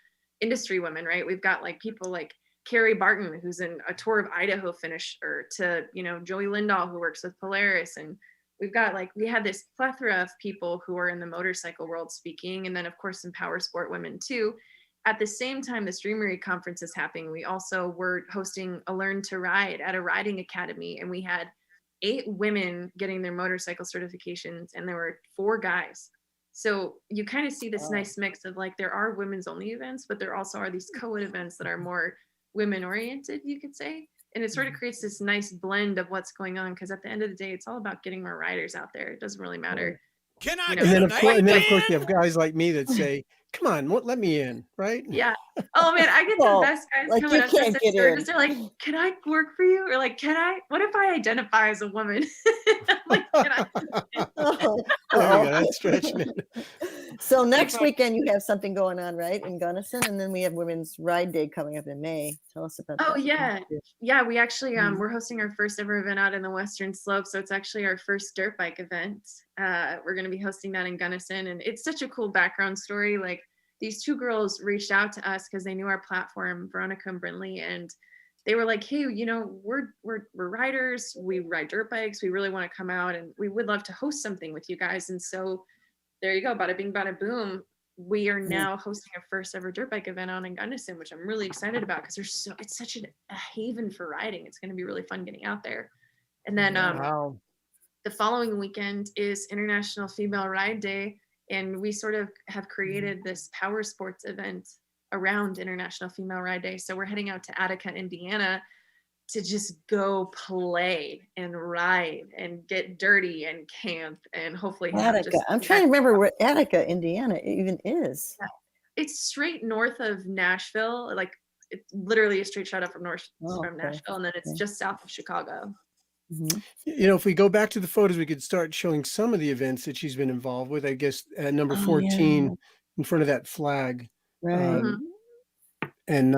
D: industry women, right? We've got like people like Carrie Barton, who's in a tour of Idaho finisher, to Joey Lindahl, who works with Polaris, and we had this plethora of people who are in the motorcycle world speaking, and then of course some power sport women too. At the same time this Dreamery conference is happening, we also were hosting a Learn to Ride at a riding academy, and we had 8 women getting their motorcycle certifications, and there were 4 guys. So you kind of see this nice mix of like there are women's only events, but there also are these co-ed events that are more women oriented, you could say. And it sort of creates this nice blend of what's going on, because at the end of the day, it's all about getting more riders out there. It doesn't really matter.
G: Can I
D: You know,
G: get
C: And then
G: an
C: of course,
G: amen?
C: you have guys like me that say, "Come on, let me in," right?
D: yeah. Oh man, I get the
B: Well,
D: best guys
B: like
D: coming
B: you
D: up to us
B: can't
D: at
B: get
D: Sturgis.
B: in.
D: They're like, "Can I work for you?" Or like, what if I identify as a woman?" I'm like, can I?
B: Oh,
C: There you go.
B: uh-oh.
C: That's stretching it.
B: So next weekend you have something going on, right, in Gunnison, and then we have Women's Ride Day coming up in May. Tell us about
D: Oh
B: that.
D: yeah. We actually
B: Mhm.
D: we're hosting our first ever event out in the Western Slope, so it's actually our first dirt bike event. We're going to be hosting that in Gunnison, and it's such a cool background story. Like these 2 girls reached out to us because they knew our platform, Veronica and Brinley, and they were like, "Hey, we're riders. We ride dirt bikes. We really want to come out, and we would love to host something with you guys." And so there you go, bada bing, bada boom. We are now hosting our first ever dirt bike event out in Gunnison, which I'm really excited about because it's such a haven for riding. It's going to be really fun getting out there. And then
C: Wow.
D: the following weekend is International Female Ride Day, and we sort of have created this power sports event around International Female Ride Day. So we're heading out to Attica, Indiana, to just go play and ride and get dirty and camp and hopefully have
B: Attica.
D: just
B: I'm trying to remember where Attica, Indiana, even is.
D: it's straight north of Nashville. Like it's literally a straight shot up from
B: Oh,
D: from
B: okay.
D: Nashville, and then it's
B: Okay.
D: just south of Chicago.
B: Mhm.
C: If we go back to the photos, we could start showing some of the events that she's been involved with. I guess number
B: Oh,
C: 14
B: yeah.
C: in front of that flag.
B: Right.
D: Mhm.
C: And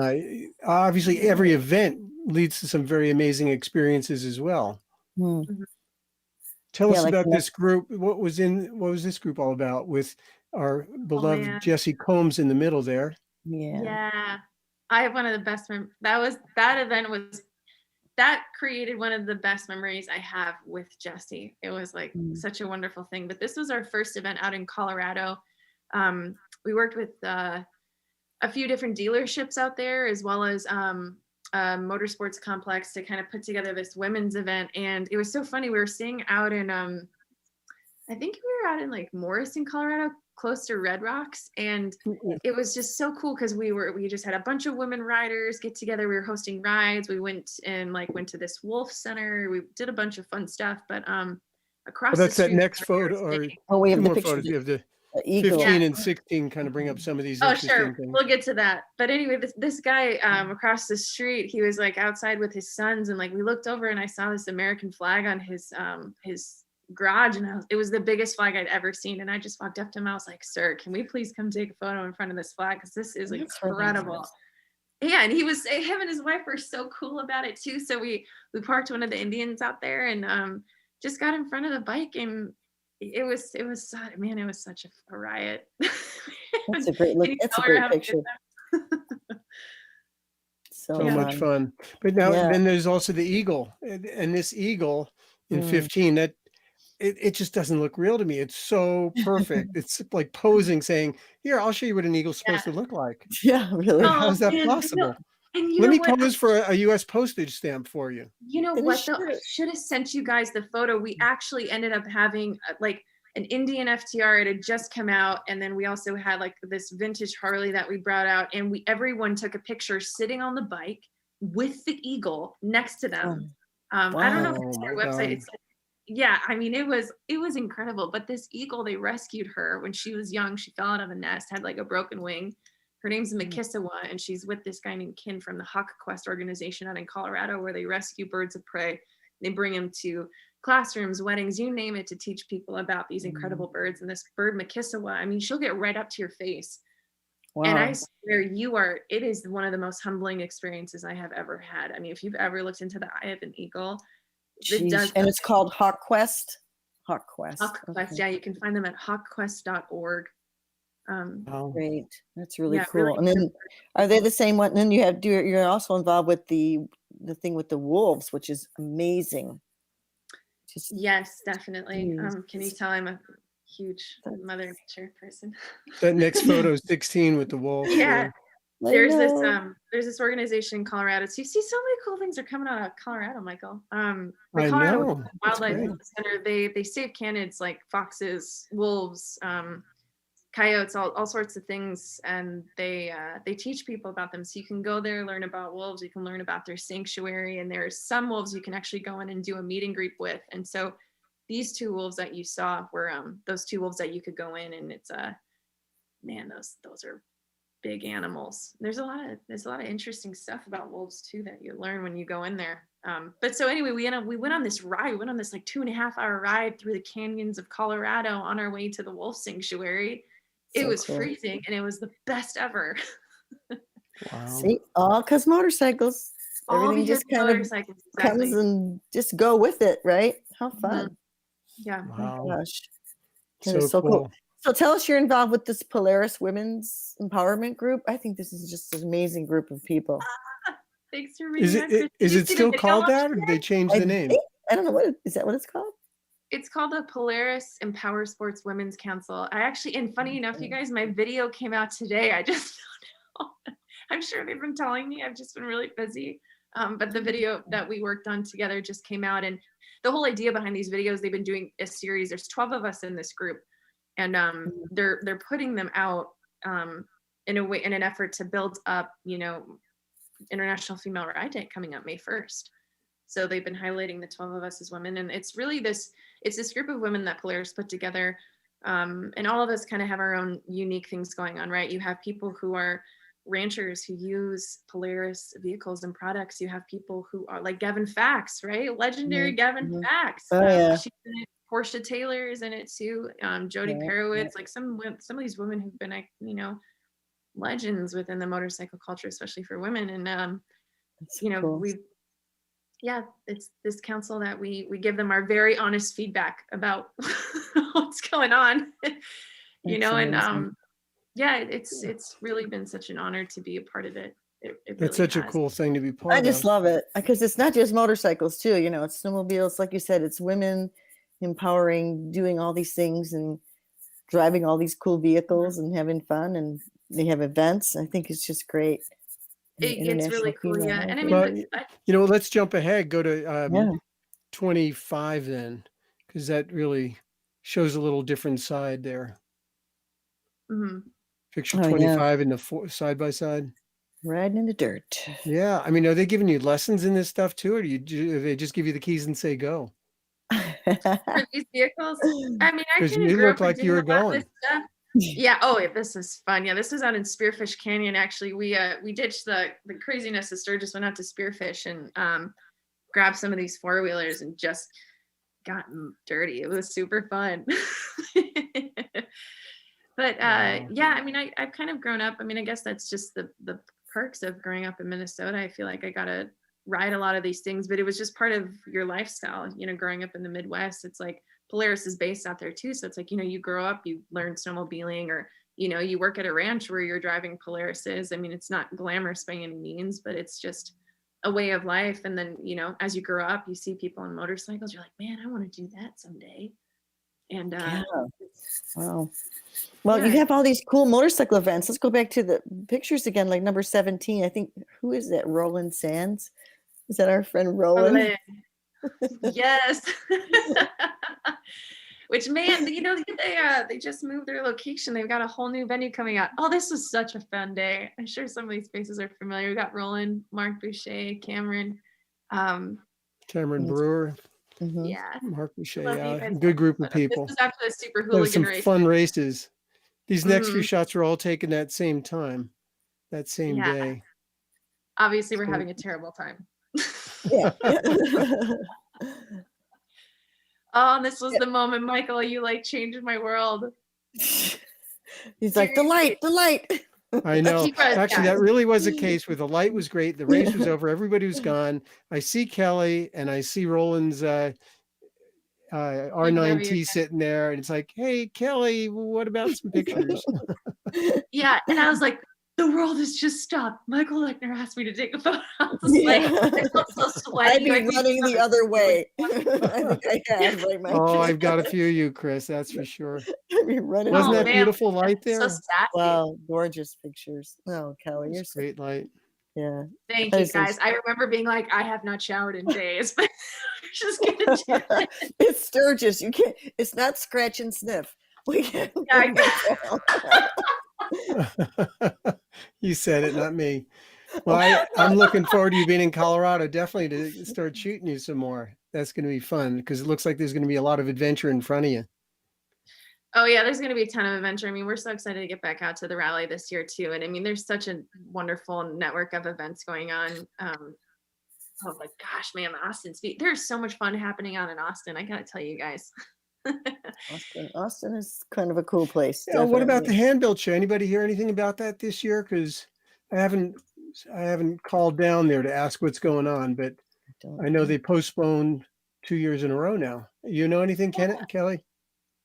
C: obviously, every event leads to some very amazing experiences as well.
B: Hmm.
D: Mhm.
C: Tell
B: Yeah,
C: us
B: like
C: about
B: the
C: this group. What was this group all about with our
D: Oh
C: beloved
D: man.
C: Jesse Combs in the middle there?
B: yeah.
D: Yeah. I have one of the best that event was that created one of the best memories I have with Jesse. It was like
B: Mm.
D: such a wonderful thing. But this was our first event out in Colorado. We worked with a few different dealerships out there, as well as Motorsports complex to kind of put together this women's event. And it was so funny. We were staying out in, I think we were out in like Morrison, Colorado, close to Red Rocks. And it was just so cool because we just had a bunch of women riders get together. We were hosting rides. We went to this wolf center. We did a bunch of fun stuff, but across
C: Well, that's
D: the
C: that
D: street.
C: next photo, or
B: we
C: two
B: have the
C: more
B: picture.
C: photos. You have the
B: Eagle.
C: 15 and 16 kind of bring up some of these
D: Oh,
C: interesting
D: sure.
C: things.
D: We'll get to that. But anyway, this guy across the street, he was like outside with his sons, and like we looked over and I saw this American flag on his garage, and it was the biggest flag I'd ever seen. And I just walked up to him. I was like, "Sir, can we please come take a photo in front of this flag? Because this is incredible." Yeah, and him and his wife were so cool about it too. So we parked one of the Indians out there and just got in front of the bike, and it was man, it was such a riot.
B: That's a great look. That's a great picture.
C: So much fun. But now then there's also the eagle, and this eagle in 15, that it just doesn't look real to me. It's so perfect. It's like posing, saying, "Here, I'll show you what an eagle's supposed to look like."
B: Yeah, really.
C: How's that possible? Let me pose for a U.S. postage stamp for you.
D: You know what, though? I should have sent you guys the photo. We actually ended up having like an Indian FTR. It had just come out, and then we also had like this vintage Harley that we brought out, and everyone took a picture sitting on the bike with the eagle next to them. I don't know if it's their website. It's yeah, I mean, it was incredible. But this eagle, they rescued her when she was young. She fell out of a nest, had like a broken wing. Her name's Mikisawa, and she's with this guy named Kin from the Hawk Quest organization out in Colorado, where they rescue birds of prey. They bring them to classrooms, weddings, you name it, to teach people about these incredible birds. And this bird, Mikisawa, I mean, she'll get right up to your face. Wow. And I swear it is one of the most humbling experiences I have ever had. I mean, if you've ever looked into the eye of an eagle,
B: and it's called Hawk Quest. Hawk Quest.
D: Hawk Quest, yeah, you can find them at hawkquest.org.
B: Great, that's really cool. Really, and then are they the same one? And then you're also involved with the thing with the wolves, which is amazing.
D: Yes, definitely. Can you tell I'm a huge Mother Nature person?
C: That next photo is 16 with the wolf.
D: Yeah. There's this organization in Colorado. So you see so many cool things are coming out of Colorado, Michael. The Colorado Wildlife Center, they save canids like foxes, wolves, coyotes, all sorts of things, and they teach people about them. So you can go there, learn about wolves, you can learn about their sanctuary, and there's some wolves you can actually go in and do a meet and greet with. And so these two wolves that you saw were those two wolves that you could go in, and it's man, those are big animals. There's a lot of interesting stuff about wolves too that you learn when you go in there. But so anyway, we went on this ride. We went on this like 2.5-hour ride through the canyons of Colorado on our way to the wolf sanctuary. It was freezing, and it was the best ever.
B: Wow. See, all because motorcycles. Everything just kind of comes and just go with it, right? How fun.
D: Mm-hmm. Yeah.
B: Wow. Oh my gosh.
C: So cool.
B: So tell us, you're involved with this Polaris Women's Empowerment Group. I think this is just an amazing group of people.
D: Thanks for reading.
C: Is it still called that, or did they change the name?
B: I don't know. Is that what it's called?
D: It's called the Polaris and Powersports Women's Council. And funny enough, you guys, my video came out today. I just don't know. I'm sure they've been telling me. I've just been really busy. But the video that we worked on together just came out. And the whole idea behind these videos, they've been doing a series. There's 12 of us in this group. And they're putting them out in an effort to build up, International Female Ride Day coming up May 1st. So they've been highlighting the 12 of us as women. And it's really this group of women that Polaris put together. And all of us kind of have our own unique things going on, right? You have people who are ranchers who use Polaris vehicles and products. You have people who are like Gavin Fax, right? Legendary Gavin Fax.
B: Oh, yeah.
D: She's in it. Portia Taylor is in it too. Jody Perowitz, like some of these women who've been, legends within the motorcycle culture, especially for women. And, cool. It's this council that we give them our very honest feedback about what's going on, and it's really been such an honor to be a part of it.
C: That's such a cool thing to be part of.
B: I just love it because it's not just motorcycles too, it's snowmobiles, like you said, it's women empowering, doing all these things and driving all these cool vehicles and having fun, and they have events. I think it's just great. the
D: It gets really
B: International
D: cool,
B: Female
D: yeah. And I
B: Rifle.
D: mean,
C: Well, let's jump ahead. Go to
B: Yeah.
C: 25 then, because that really shows a little different side there.
D: mhm.
C: Picture
B: Oh, yeah.
C: 25 in the side by side.
B: Riding in the dirt.
C: Yeah, I mean, are they giving you lessons in this stuff too, or do they just give you the keys and say go?
D: For these vehicles, I mean, I
C: Because
D: kind of
C: you
D: grew
C: look
D: up and
C: like
D: did
C: you
D: a
C: were
D: lot of this
C: going.
D: stuff. Yeah. Oh, yeah, this is fun. Yeah, this is out in Spearfish Canyon. Actually, we ditched the craziness of Sturgis, went out to Spearfish and grabbed some of these four-wheelers and just got dirty. It was super fun. But
C: Wow.
D: yeah, I mean, I've kind of grown up. I mean, I guess that's just the perks of growing up in Minnesota. I feel like I got to ride a lot of these things, but it was just part of your lifestyle, growing up in the Midwest. It's like Polaris is based out there too. So it's like, you grow up, you learn snowmobiling, or, you work at a ranch where you're driving Polarises. I mean, it's not glamorous by any means, but it's just a way of life. And then, as you grow up, you see people on motorcycles, you're like, man, I want to do that someday. And
B: Yeah. Wow. Well, you
D: yeah.
B: have all these cool motorcycle events. Let's go back to the pictures again, like number 17. I think, who is that? Roland Sands? Is that our friend Roland?
D: Yes. Which, man, they just moved their location. They've got a whole new venue coming out. Oh, this was such a fun day. I'm sure some of these faces are familiar. We got Roland, Mark Boucher, Cameron.
C: Cameron Brewer,
B: Mhm.
D: Yeah.
C: Mark Boucher,
D: Love you
C: yeah,
D: guys.
C: good group of
D: This
C: people.
D: was after the Super
C: There was
D: Hooligan
C: some
D: race.
C: fun races. These next few
D: Mhm.
C: shots were all taken that same time, that same
D: Yeah.
C: day.
D: Obviously, we're
C: So-
D: having a terrible time.
B: Yeah.
D: Oh, and this was the moment, Michael, you changed my world.
B: He's like, the light.
C: I know.
D: He was,
C: Actually,
D: yeah.
C: that really was the case where the light was great. The race was over. Everybody was gone. I see Kelly and I see Roland's R9T sitting there. And it's like, hey, Kelly, what about some pictures?
D: Yeah, and I was like, the world has just stopped. Michael Lechner asked me to take a photo. I was like, I felt so
B: I'd
D: sweaty.
B: be running the other way. I think I have, right, Mike?
C: Oh, I've got a few of you, Chris. That's for sure.
B: I'd be running.
C: Wasn't
D: Oh,
C: that
D: man,
C: beautiful light
D: so
C: there?
D: sassy.
B: Wow, gorgeous pictures. Oh, Kelly, you're
C: It's
B: so,
C: great light.
B: yeah.
D: Thank
B: That
D: you,
B: is so
D: guys. I remember being like, I have not showered in days, but I'm just gonna do it.
B: It's Sturgis. You can't. It's not scratch and sniff. We can't.
C: You said it, not me. Well, I'm looking forward to you being in Colorado, definitely to start shooting you some more. That's going to be fun because it looks like there's going to be a lot of adventure in front of you.
D: Oh yeah, there's going to be a ton of adventure. I mean, we're so excited to get back out to the rally this year too. And I mean, there's such a wonderful network of events going on. Oh my gosh, man, Austin Speed. There's so much fun happening out in Austin. I gotta tell you guys.
B: Austin is kind of a cool place.
C: Yeah, what about the
B: definitely.
C: hand-built show? Anybody hear anything about that this year? Because I haven't called down there to ask what's going on, but I know they postponed 2 years in a row now. You know anything, Kelly?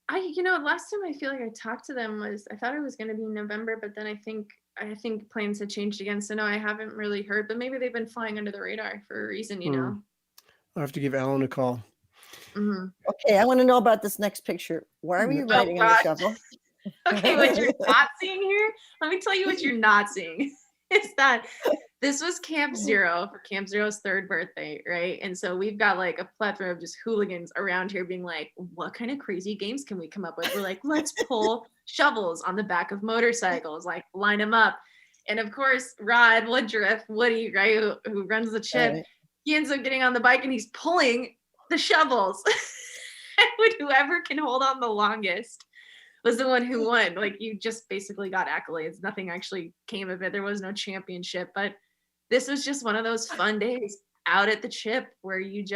D: Last time I feel like I talked to them I thought it was going to be in November, but then I think plans had changed again. So no, I haven't really heard, but maybe they've been flying under the radar for a reason,
C: I'll have to give Alan a call.
D: Mm-hmm.
B: Okay, I want to know about this next picture. Why were you riding on the shovel?
D: Okay, what you're not seeing here, let me tell you what you're not seeing. Is that this was Camp Zero for Camp Zero's 3rd birthday, right? And so we've got a plethora of just hooligans around here being like, what kind of crazy games can we come up with? We're like, let's pull shovels on the back of motorcycles, line them up. And of course, Rod Woodruff, Woody, right, who runs the chip, right. He ends up getting on the bike and he's pulling the shovels. And whoever can hold on the longest was the one who won. You just basically got accolades. Nothing actually came of it. There was no championship, but this was just one of those fun days out at the chip where it's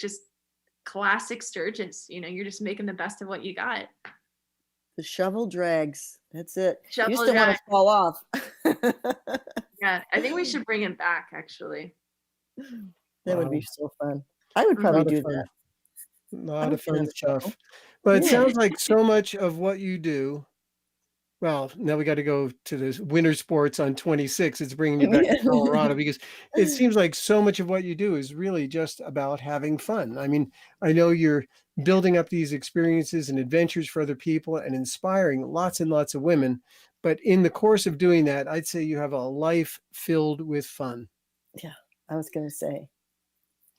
D: just classic Sturgis. You're just making the best of what you got.
B: The shovel drags. That's it.
D: Shovel
B: you just don't want to fall off.
D: Yeah, I think we should bring him back, actually.
B: That would be so fun. I would probably do that.
C: A lot of fun stuff. But it sounds like so much of what you do. Well, now we got to go to the winter sports on 26. It's bringing you back to Colorado because it seems like so much of what you do is really just about having fun. I mean, I know you're building up these experiences and adventures for other people and inspiring lots and lots of women, But in the course of doing that, I'd say you have a life filled with fun.
B: Yeah, I was going to say.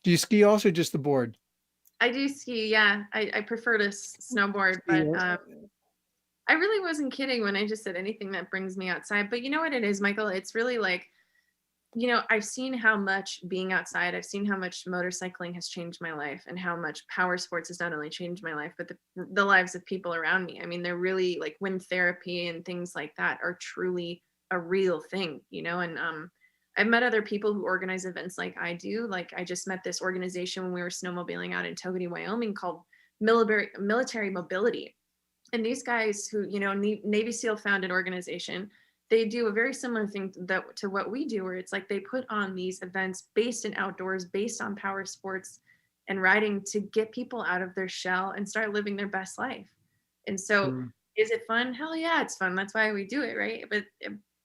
C: Do you ski also, just the board?
D: I do ski. Yeah, I prefer to snowboard, but I really wasn't kidding when I just said anything that brings me outside. But you know what it is, Michael? It's really like, I've seen how much being outside, I've seen how much motorcycling has changed my life, and how much power sports has not only changed my life, but the lives of people around me. I mean, they're really like wind therapy and things like that are truly a real thing, and I've met other people who organize events like I do. Like I just met this organization when we were snowmobiling out in Togety, Wyoming, called Military Mobility. And these guys who, Navy SEAL founded organization, they do a very similar thing to what we do, where it's like they put on these events based in outdoors, based on power sports and riding, to get people out of their shell and start living their best life. And so is it fun? Hell yeah, it's fun. That's why we do it, right? But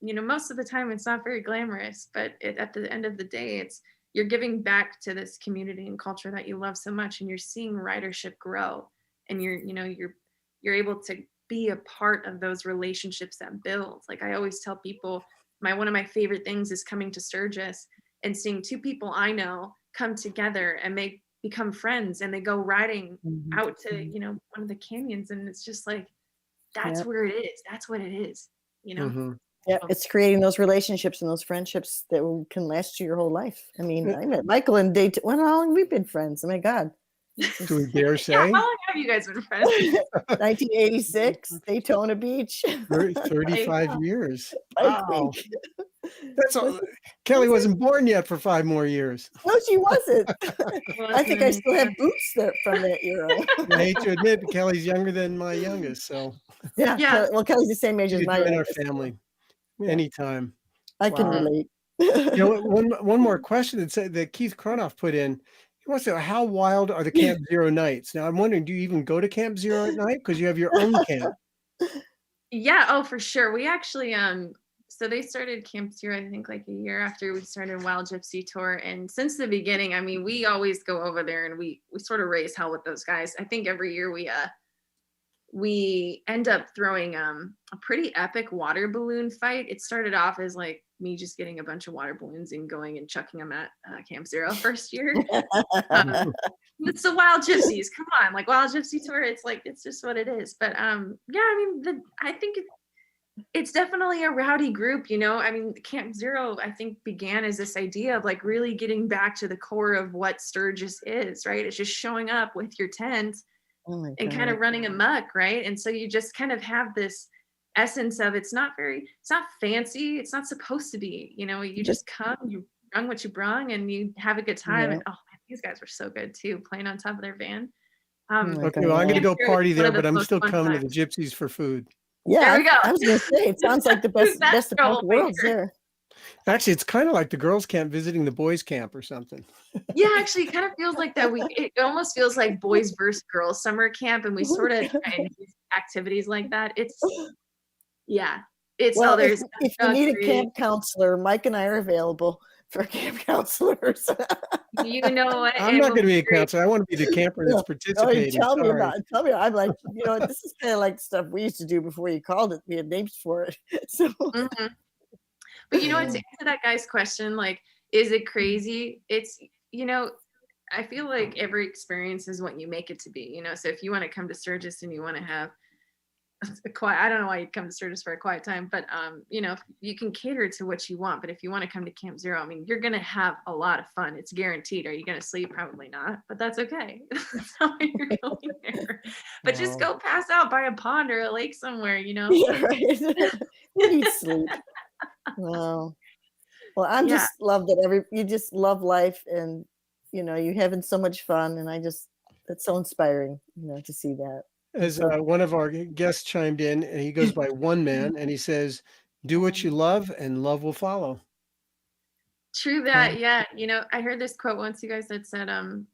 D: most of the time it's not very glamorous, but at the end of the day, you're giving back to this community and culture that you love so much, and you're seeing ridership grow, and you're able to be a part of those relationships that build. Like I always tell people, one of my favorite things is coming to Sturgis and seeing two people I know come together and become friends, and they go riding out to, one of the canyons. And it's just like, that's where it is. That's what it is,
B: Yeah, it's creating those relationships and those friendships that can last you your whole life. I mean, I met Michael in Daytona. Well, how long we've been friends? Oh my God.
C: Do we dare say?
D: Yeah, how long have you guys been friends?
B: 1986, Daytona Beach.
C: 35 years.
B: Pike
C: Wow.
B: Peak.
C: That's all. Kelly wasn't born yet for 5 more years.
B: No, she wasn't. I think I still have boots from that era.
C: I hate to admit, Kelly's younger than my youngest, so
B: Yeah. Kelly's the same age
C: you
B: as my
C: join our
B: youngest.
C: family anytime.
B: I can relate.
C: One more question that Keith Cronoff put in. He wants to know, how wild are the Camp Zero nights? Now, I'm wondering, do you even go to Camp Zero at night? Because you have your own camp.
D: Yeah, oh, for sure. We actually, so they started Camp Zero, I think like a year after we started Wild Gypsy Tour. And since the beginning, I mean, we always go over there and we sort of raise hell with those guys. I think every year we end up throwing a pretty epic water balloon fight. It started off as like me just getting a bunch of water balloons and going and chucking them at Camp Zero first year. It's the Wild Gypsies. Come on, like Wild Gypsy Tour. It's like, it's just what it is. But yeah, I mean, I think it's definitely a rowdy group, I mean, Camp Zero, I think, began as this idea of like really getting back to the core of what Sturgis is, right? It's just showing up with your tent and kind of running amok, right? And so you just kind of have this essence of, it's not fancy, it's not supposed to be, you just come, you brung what you brung, and you have a good time. And oh man, these guys were so good too, playing on top of their van.
C: Okay, well, I'm going to go party there, but I'm still coming to the Gypsies for food.
B: Yeah,
D: there we go.
B: I was going to say, it sounds like the best of both worlds there.
C: Actually, it's kind of like the girls' camp visiting the boys' camp or something.
D: Yeah, actually, it kind of feels like that. It almost feels like boys versus girls summer camp, and we sort of try and do activities like that. It's
B: well,
D: there's
B: if you need a camp counselor, Mike and I are available for camp counselors.
D: You know what?
C: I'm not going to be a counselor. I want to be the camper that's participating.
B: Tell me. I'm like, this is kind of like stuff we used to do before you called it. We had names for it. So.
D: But to answer that guy's question, like, is it crazy? It's, I feel like every experience is what you make it to be, So if you want to come to Sturgis and you want to have a quiet, I don't know why you'd come to Sturgis for a quiet time, but you can cater to what you want. But if you want to come to Camp Zero, I mean, you're going to have a lot of fun. It's guaranteed. Are you going to sleep? Probably not, but that's okay. That's not why you're going there. But just go pass out by a pond or a lake somewhere,
B: Yeah, right. You need sleep. Wow. Well, I'm just love that you just love life, and you're having so much fun, and that's so inspiring, to see that.
C: As one of our guests chimed in, and he goes by One Man, and he says, "Do what you love, and love will follow."
D: True that, yeah. I heard this quote once, you guys, that said,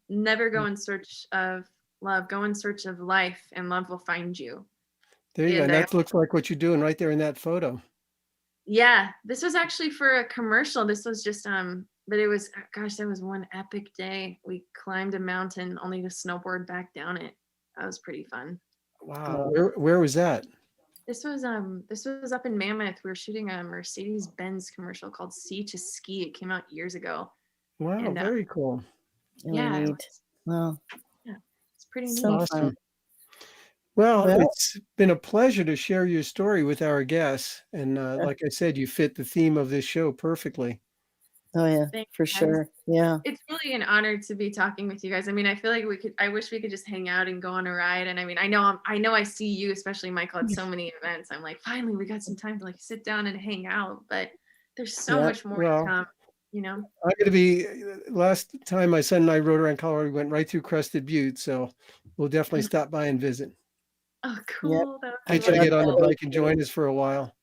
D: "Never go in search of love, go in search of life, and love will find you."
C: There you go. And that looks like what you're doing right there in that photo.
D: Yeah, this was actually for a commercial. This was just, but it was, gosh, that was one epic day. We climbed a mountain only to snowboard back down it. That was pretty fun.
C: Wow. Where was that?
D: This was up in Mammoth. We were shooting a Mercedes-Benz commercial called Sea to Ski. It came out years ago.
C: Wow,
D: And
C: very cool.
B: Really
D: yeah,
B: neat. Well,
D: it's pretty
B: so
D: neat.
C: Awesome.
B: fun.
C: Well,
B: Well-
C: it's been a pleasure to share your story with our guests. And like I said, you fit the theme of this show perfectly.
B: Oh yeah,
D: Thanks,
B: for
D: guys.
B: sure. Yeah.
D: It's really an honor to be talking with you guys. I mean, I feel like I wish we could just hang out and go on a ride. And I mean, I know I see you, especially Michael, at so many events. I'm like, finally, we got some time to like sit down and hang out. But there's so
B: Yep.
D: much more
C: Well,
D: to come, you know?
C: I'm going to be, last time my son and I rode around Colorado, we went right through Crested Butte. So we'll definitely stop by and visit.
D: Oh, cool. That would
C: Get
D: be
C: you to get on the
B: wonderful.
C: bike and join us for a while.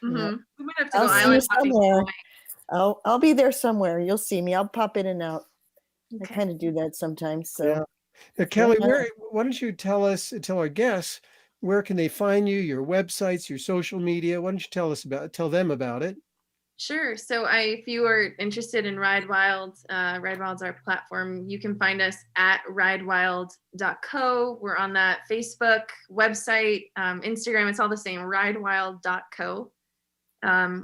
D: Mhm. We might have to
B: I'll
D: go
B: see you
D: island hopping
B: somewhere.
D: somewhere.
B: I'll be there somewhere. You'll see me. I'll pop in and out. I
D: Okay.
B: kind of do that sometimes. So
C: Yeah. Now, Kelly,
B: Yeah.
C: why don't you tell our guests, where can they find you, your websites, your social media? Why don't you tell them about it?
D: Sure. So if you are interested in Ride Wild, Ride Wild's our platform. You can find us at ridewild.co. We're on that Facebook website, Instagram. It's all the same, ridewild.co.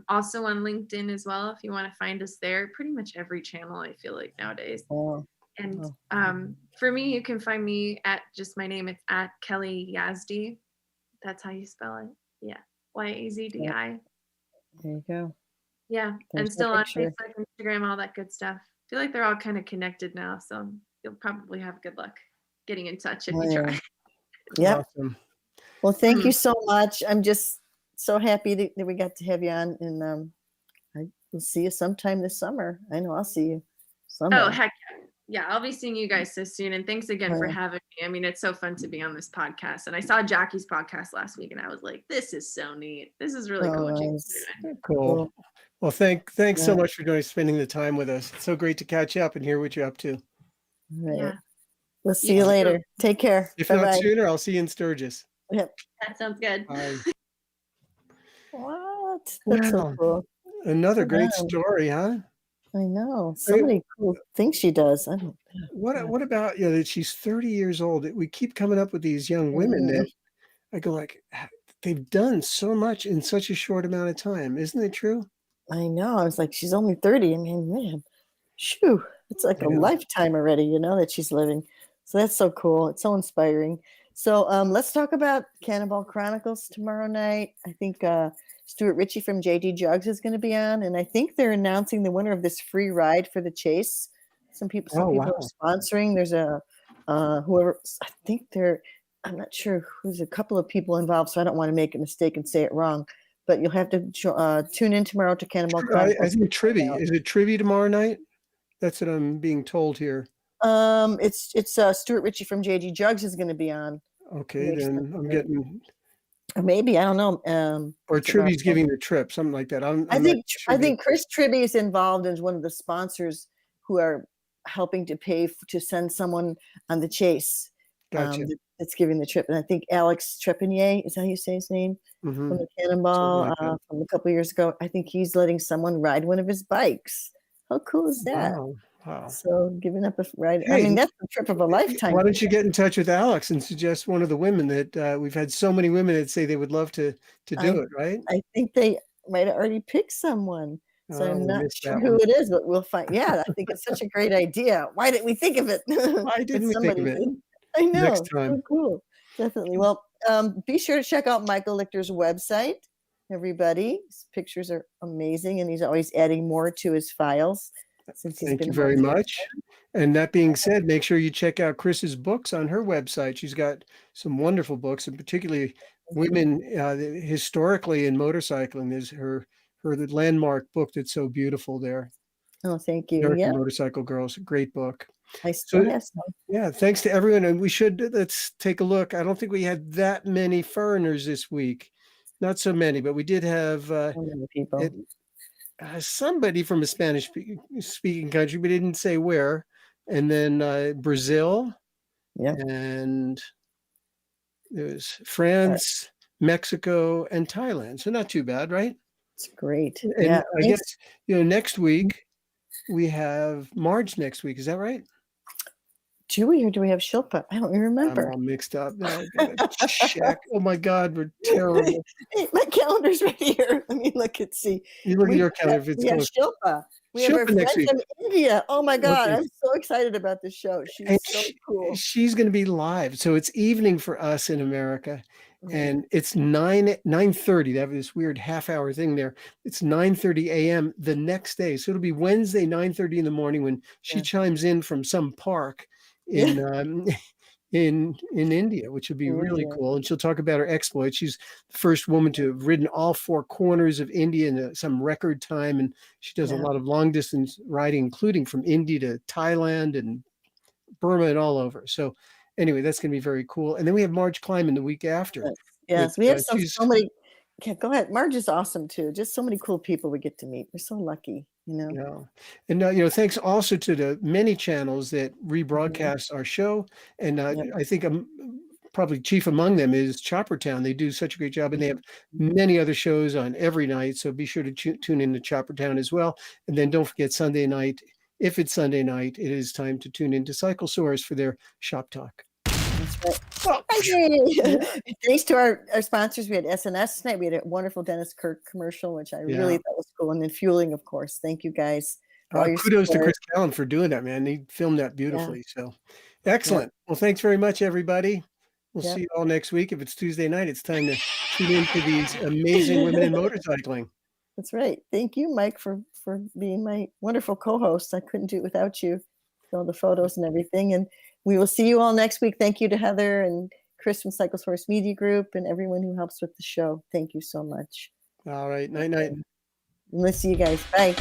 D: Also on LinkedIn as well, if you want to find us there. Pretty much every channel, I feel like nowadays.
B: Oh,
D: And
B: oh.
D: for me, you can find me at just my name. It's at Kelly Yazdi. That's how you spell it. Yeah. Yazdi.
B: There you go.
D: Yeah.
B: There's
D: And
B: my
D: still on
B: picture.
D: Facebook, Instagram, all that good stuff. I feel like they're all kind of connected now. So you'll probably have good luck getting in touch if
B: Oh,
D: you
B: yeah.
D: try.
B: Yep.
C: Awesome.
B: Well, thank you so much. I'm just so happy that we got to have you on, and I will see you sometime this summer. I know I'll see you somewhere.
D: Oh, heck yeah. Yeah, I'll be seeing you guys so soon. And thanks again for
B: Yeah.
D: having me. I mean, it's so fun to be on this podcast. And I saw Jackie's podcast last week and I was like, this is so neat. This is really cool. what you guys
B: nice.
D: are doing.
C: Cool. Well, thanks so
B: Yeah.
C: much for spending the time with us. It's so great to catch up and hear what you're up to.
B: Right.
D: Yeah,
B: We'll see
D: You
B: you
D: too.
B: later. Take care.
C: If
B: Bye
C: not
B: bye.
C: sooner, I'll see you in Sturgis.
B: Yep.
D: that sounds good.
C: Bye.
B: What? That's so
C: Wow.
B: cool.
C: Another great
B: Wow.
C: story, huh?
B: I know. So many cool things she does. I don't.
C: What about that she's 30 years old? We keep coming up with these young women that I go like, they've done so much in such a short amount of time. Isn't it true?
B: I know. I was like, she's only 30. I mean, man, shoo, it's like a
C: Yeah.
B: lifetime already, that she's living. So that's so cool. It's so inspiring. So let's talk about Cannonball Chronicles tomorrow night. I think Stuart Ritchie from JD Jugs is going to be on, and I think they're announcing the winner of this free ride for the chase. Some people
C: wow.
B: are sponsoring. There's a I think I'm not sure who's a couple of people involved, so I don't want to make a mistake and say it wrong. But you'll have to tune in tomorrow to Cannonball Chronicles.
C: I think Trivy. Is it Trivy tomorrow night? That's what I'm being told here.
B: It's Stuart Ritchie from JD Jugs is going to be on.
C: Okay, then I'm getting.
B: Or maybe I don't know.
C: Or Trivy's giving the trip, something like that.
B: I think Chris Trivy is involved as one of the sponsors who are helping to pay to send someone on the chase.
C: Gotcha.
B: That's giving the trip, and I think Alex Trepanier, is that how you say his name,
C: Mhm.
B: from the Cannonball
C: Something like that.
B: from a couple years ago. I think he's letting someone ride one of his bikes. How cool is that?
C: Wow.
B: So giving up a ride. I
C: Hey,
B: mean, that's the trip of a lifetime.
C: Why don't you get in touch with Alex and suggest one of the women that we've had so many women that say they would love to do it, right?
B: I think they might have already picked someone. So
C: Oh,
B: I'm
C: we
B: not
C: missed
B: sure
C: that
B: who
C: one.
B: it is, but we'll find. Yeah, I think it's such a great idea. Why didn't we think of it?
C: Why didn't we think of it?
B: Did. I know.
C: Next time.
B: So cool. Definitely. Well, be sure to check out Michael Lichter's website, everybody. His pictures are amazing, and he's always adding more to his files. Since he's
C: Thank
B: been
C: you very
B: hosting.
C: much. And that being said, make sure you check out Chris's books on her website. She's got some wonderful books, and particularly women historically in motorcycling is her landmark book that's so beautiful there.
B: Oh, thank you.
C: American
B: Yeah,
C: Motorcycle Girls, great book.
B: I still
C: So-
B: have some.
C: Yeah, thanks to everyone. And let's take a look. I don't think we had that many foreigners this week. Not so many, but we did have
B: So many people.
C: somebody from a Spanish speaking country, but didn't say where. And then Brazil.
B: Yeah.
C: And there's France, Mexico, and Thailand. So not too bad, right?
B: It's great.
C: And
B: Yeah.
C: I
B: Thanks.
C: guess, next week we have Marge next week. Is that right?
B: Do we or do we have Shilpa? I don't even
C: I'm
B: remember.
C: all mixed up now. I gotta check. Oh my God, we're terrible.
B: Hey, my calendar's right here. Let me look and see.
C: You look at your calendar if it's
B: We have
C: close.
B: Shilpa. We have our
C: Shilpa next
B: friend
C: week.
B: from India. Oh my God,
C: Okay.
B: I'm so excited about this show.
C: And
B: She's so cool.
C: she's going to be live. So it's evening for us in America.
B: Right.
C: And it's 9:30. They have this weird half-hour thing there. It's 9:30 a.m. the next day. So it'll be Wednesday, 9:30 in the morning when she
B: Yeah.
C: chimes in from some park in in India, which would be really
B: India.
C: cool. And she'll talk about her exploits. She's the first woman to have ridden all four corners of India in some record time. And she does a
B: Yeah.
C: lot of long distance riding, including from India to Thailand and Burma and all over. So anyway, that's going to be very cool. And then we have Marge Kleiman the week after.
B: Yes,
C: with,
B: we have
C: she's-
B: so many. Yeah, go ahead. Marge is awesome too. Just so many cool people we get to meet. We're so lucky, you know.
C: Yeah. And, thanks also to the many channels that rebroadcast our show. And I think probably chief among them is Chopper Town. They do such a great job, and they have many other shows on every night. So be sure to tune in to Chopper Town as well. And then don't forget Sunday night. If it's Sunday night, it is time to tune into Cycle Source for their shop talk.
B: That's right. Thanks to our sponsors. We had SNS tonight. We had a wonderful Dennis Kirk commercial, which I really thought was cool. And then Fueling, of course. Thank you guys.
C: Kudos to Chris Callan for doing that, man. He filmed that beautifully. So excellent. Well, thanks very much, everybody. We'll see you all next week. If it's Tuesday night, it's time to tune into these amazing women in motorcycling.
B: That's right. Thank you, Mike, for being my wonderful co-host. I couldn't do it without you. All the photos and everything. And we will see you all next week. Thank you to Heather and Chris from Cycle Source Media Group and everyone who helps with the show. Thank you so much.
C: All right. Night, night.
B: We'll see you guys. Bye.